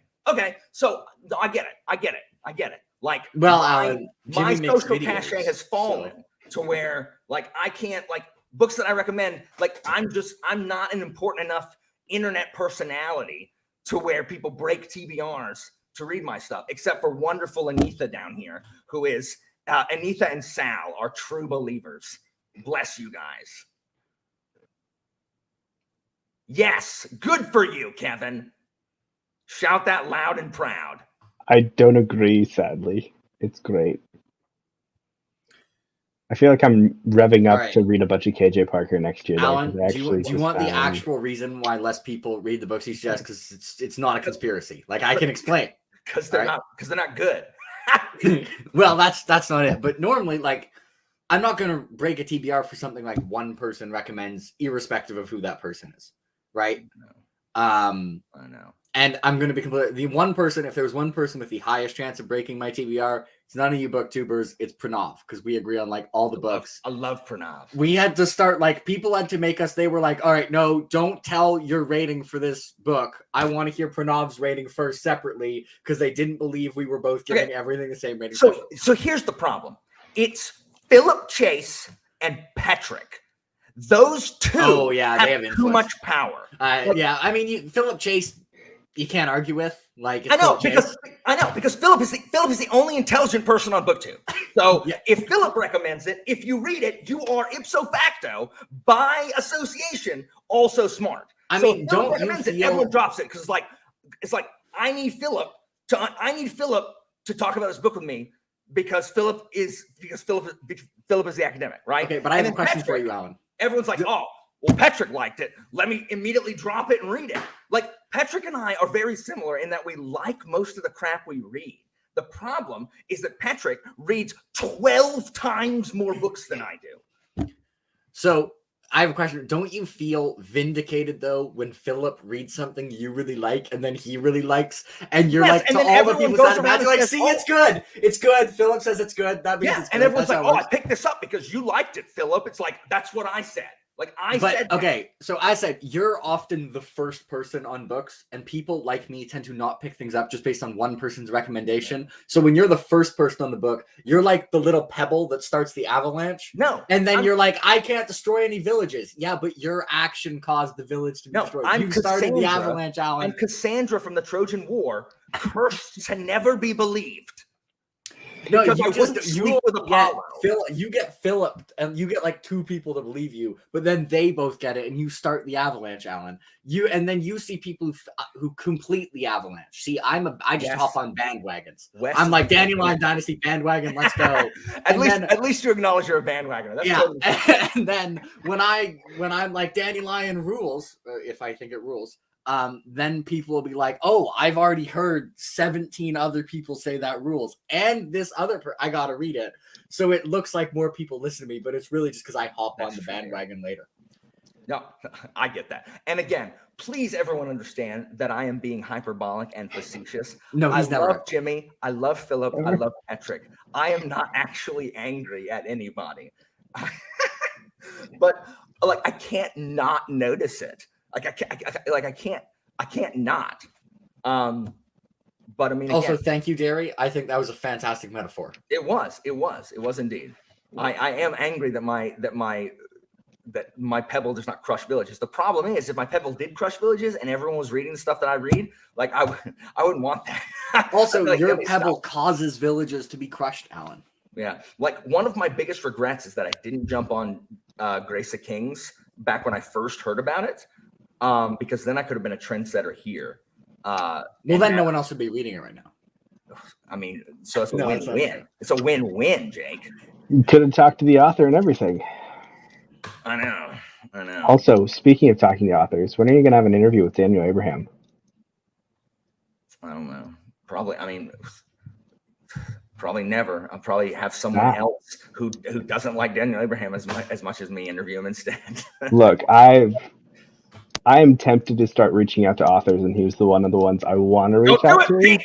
so I get it. Like, Well, my Alan, Jimmy makes social videos, cachet has fallen to where like I can't like books that I recommend. Like I'm not an important enough internet personality to where people break TBRs to read my stuff, except for wonderful Anitha down here, who is Anitha and Sal are true believers. Bless you guys. Yes, good for you, Kevin. Shout that loud and proud. I don't agree, sadly. It's great. I feel like I'm revving up Alright. to read a bunch of KJ Parker next year. though, 'cause Alan, I do you actually want the just actual reason why less people read the books he suggests? Because it's not a conspiracy. Like I can explain. Because they're not good. Well, that's not it. But normally, like, I'm not gonna break a TBR for something like one person recommends, irrespective of who that person is, right? I know. And I'm gonna be completely if there was one person with the highest chance of breaking my TBR, it's none of you booktubers, it's Pranav, because we agree on like all the books. I love Pranav. We had to start like people had to make us. They were like, "All right, no, don't tell your rating for this book. I want to hear Pranav's rating first separately," because they didn't believe we were both giving everything the same rating. So here's the problem. It's Philip Chase and Petrick. Those two they have too influence. much power. Yeah, I mean, Philip Chase, you can't argue with. Like, I know Philip because Philip is the only intelligent person on Booktube. So Yeah. if Philip recommends it, if you read it, you are ipso facto by association also smart. I So mean, if Philip don't you recommends it, feel- everyone drops it because it's like I need Philip to talk about this book with me because Philip is the academic, right? Okay, but I have a question for Petrick, you, Alan. Everyone's like, oh, well, Petrick liked it. Let me immediately drop it and read it. Like, Petrick and I are very similar in that we like most of the crap we read. The problem is that Petrick reads 12 times more books than I do. So I have a question. Don't you feel vindicated though when Philip reads something you really like and then he really likes, and you're Yes, like and to then all the everyone people goes that around you're and like, says, see, "Oh." it's good. Philip says it's good. That means Yeah, it's and good. everyone's That's like, how it oh, I works. picked this up because you liked it, Philip. It's like, that's what I said. Like, I said that. Okay, so I said you're often the first person on books, and people like me tend to not pick things up just based on one person's recommendation. So when you're the first person on the book, you're like the little pebble that starts the avalanche. No. And then you're like, I can't destroy any villages. Yeah, but your action caused the village to be No, destroyed. I'm You started the Cassandra, avalanche, Alan. And Cassandra from the Trojan War, cursed to never be believed. No, Because I you wouldn't just sleep with Apollo. you get Philip, and you get like two people to believe you, but then they both get it, and you start the avalanche, Alan. And then you see people who complete the avalanche. See, I just Yes. hop on bandwagons. Wes I'm is like a Dandelion Dynasty bandwagon. Let's go. at least you acknowledge you're a bandwagoner. That's Yeah, totally and then when I'm like Dandelion rules, if I think it rules, then people will be like, oh, I've already heard 17 other people say that rules, and this other I gotta read it. So it looks like more people listen to me, but it's really just because I hop on That's the fair. bandwagon later. No, I get that. And again, please, everyone understand that I am being hyperbolic and facetious. No, I he's never. love Jimmy. I love Philip. I love Patrick. I am not actually angry at anybody. But like, I can't not notice it. Like I can't not. But I mean, Also, again, thank you, Derry. I think that was a fantastic metaphor. it was indeed. I am angry that my Pebble does not crush villages. The problem is, if my Pebble did crush villages and everyone was reading the stuff that I read, like I wouldn't want that. Also, like, your Pebble causes villages to be crushed, Alan. Yeah, like one of my biggest regrets is that I didn't jump on Grace of Kings back when I first heard about it, because then I could have been a trendsetter here. Well, then no one else would be reading it right now. I mean, so it's a No, win-win. It's a win-win, Jake. You could have talked to the author and everything. I know. Also, speaking of talking to authors, when are you going to have an interview with Daniel Abraham? I don't know. Probably. I mean, probably never. I'll probably have someone else who doesn't like Daniel Abraham as much as me interview him instead. Look, I am tempted to start reaching out to authors, and he was one of the ones I want to reach out to. Pete!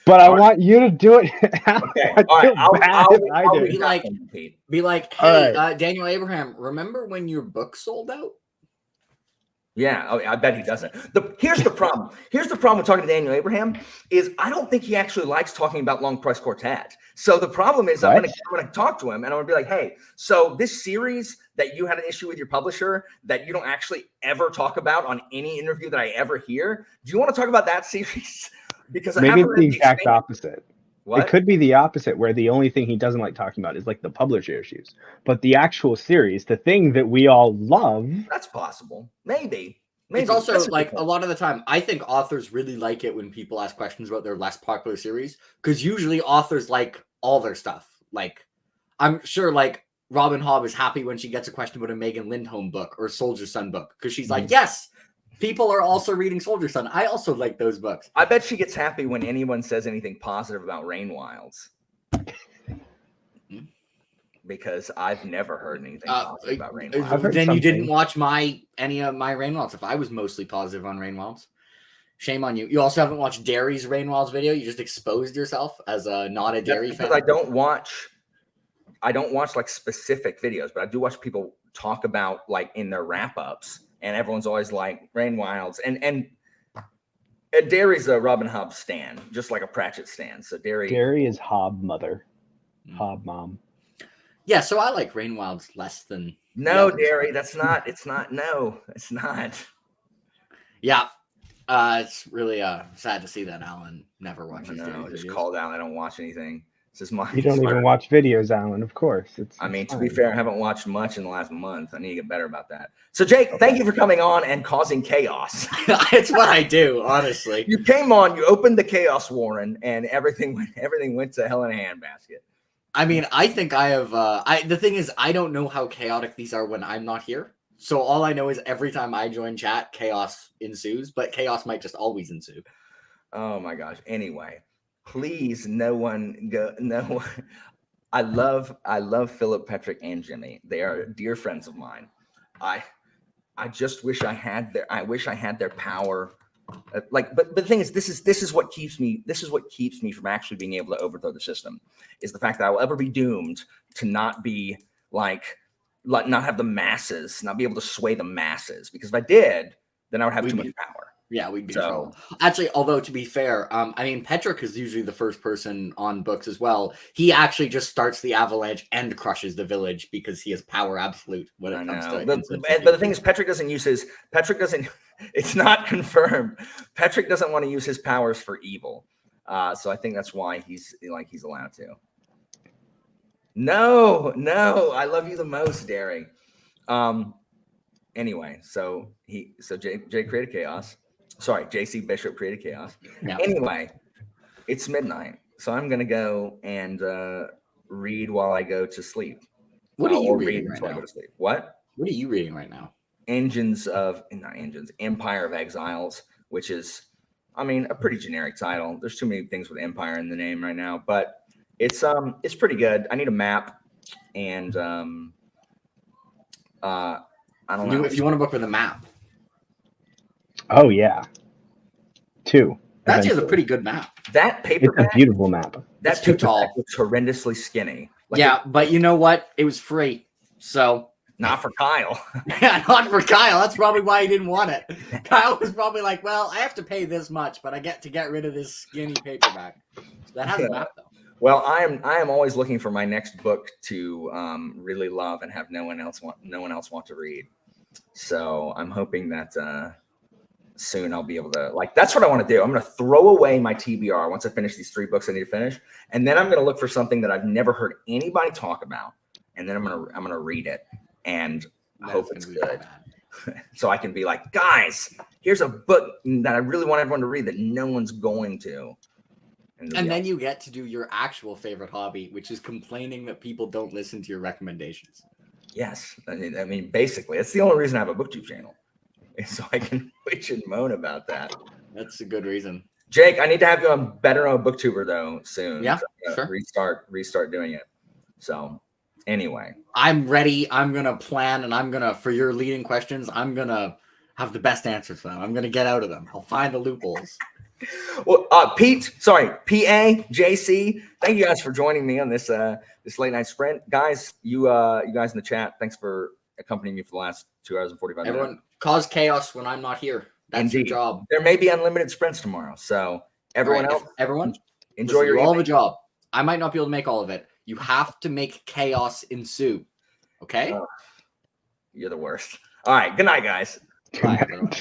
But I want you to do it. Okay. Be like, hey, Daniel Abraham, remember when your book sold out? Yeah, I bet he doesn't. Here's the problem. Here's the problem with talking to Daniel Abraham is I don't think he actually likes talking about Long Price Quartet. So the problem is I'm going to talk to him and I'm going to be like, hey, so this series that you had an issue with your publisher that you don't actually ever talk about on any interview that I ever hear, do you want to talk about that series? Because maybe it's the exact opposite. What? It could be the opposite, where the only thing he doesn't like talking about is like the publisher issues. But the actual series, the thing that we all love. That's possible. Maybe. It's also like a lot of the time, I think authors really like it when people ask questions about their less popular series, because usually authors like all their stuff. Like, I'm sure like Robin Hobb is happy when she gets a question about a Megan Lindholm book or Soldier Son book, because she's like, yes, people are also reading Soldier Son. I also like those books. I bet she gets happy when anyone says anything positive about Rain Wilds. Because I've never heard anything positive about Rain Wilds. Then you didn't watch any of my Rain Wilds. If I was mostly positive on Rain Wilds, shame on you. You also haven't watched Derry's Rain Wilds video. You just exposed yourself as not a Derry fan. Because I don't watch like specific videos, but I do watch people talk about like in their wrap-ups. And everyone's always like Rain Wilds, and Derry's a Robin Hobb stan, just like a Pratchett stan. So Derry is Hobb mother, Hobb mom. Yeah, so I like Rain Wilds less than Derry. That's not. It's not. No, it's not. Yeah, it's really sad to see that Alan never watches. No, just called out. I don't watch anything. You don't even watch videos, Alan. Of course, to be fair, I haven't watched much in the last month. I need to get better about that. So, Jake, thank you for coming on and causing chaos. It's what I do, honestly. You came on, you opened the Chaos Warren, and everything went to hell in a handbasket. I mean, I think I have. The thing is, I don't know how chaotic these are when I'm not here. So all I know is every time I join chat, chaos ensues. But chaos might just always ensue. Oh my gosh. Anyway. Please, no one go. No, I love Philip, Patrick, and Jimmy. They are dear friends of mine. I just wish I had their power. But the thing is, this is what keeps me from actually being able to overthrow the system. Is the fact that I will ever be doomed to not be like not have the masses, not be able to sway the masses. Because if I did, then I would have too much power. Yeah, we'd be in trouble. Actually, although to be fair, I mean, Patrick is usually the first person on books as well. He actually just starts the avalanche and crushes the village because he has power absolute when it comes to it. But the thing is, Patrick doesn't. It's not confirmed. Patrick doesn't want to use his powers for evil. So I think that's why he's allowed to. No, I love you the most, Derry. Anyway, so Jay created chaos. Sorry, JC Bishop created chaos. Yeah. Anyway, it's midnight, so I'm gonna go and read while I go to sleep. What are you reading right now? I go to sleep. What are you reading right now? Empire of Exiles, which is, I mean, a pretty generic title. There's too many things with Empire in the name right now, but it's pretty good. I need a map, and I don't know. If you want a book with a map, Oh yeah, 2. that actually is a eventually. pretty good map. That It's a paperback, beautiful map. that It's too paperback tall. was horrendously skinny. Like, Yeah, but you know what? It was free, so not for Kyle. yeah, not for Kyle. That's probably why he didn't want it. Kyle was probably like, "Well, I have to pay this much, but I get to get rid of this skinny paperback." That has a map though. Well, I am always looking for my next book to really love and have no one else want to read. So I'm hoping that soon I'll be able to, like, that's what I want to do. I'm going to throw away my TBR once I finish these 3 books I need to finish, and then I'm going to look for something that I've never heard anybody talk about, and then I'm going to read it and hope it's good. So I can be like, guys, here's a book that I really want everyone to read that no one's going to. And then you get to do your actual favorite hobby, which is complaining that people don't listen to your recommendations. Yes. I mean, basically, it's the only reason I have a Booktube channel. So I can bitch and moan about that. That's a good reason. Jake, I need to have you on better on Booktuber though soon. Yeah, so sure. Restart doing it. So anyway. I'm ready. I'm gonna plan, and I'm gonna, for your leading questions, I'm gonna have the best answers for them. I'm gonna get out of them. I'll find the loopholes. Well, PAJC, thank you guys for joining me on this this late night sprint. Guys, you guys in the chat, thanks for accompanying me for the last 2 hours and 45 minutes. Everyone, cause chaos when I'm not here. That's your job. There may be unlimited sprints tomorrow. So everyone else, enjoy your all of a job. I might not be able to make all of it. You have to make chaos ensue. Okay? You're the worst. All right. Good night, guys. Bye, everyone.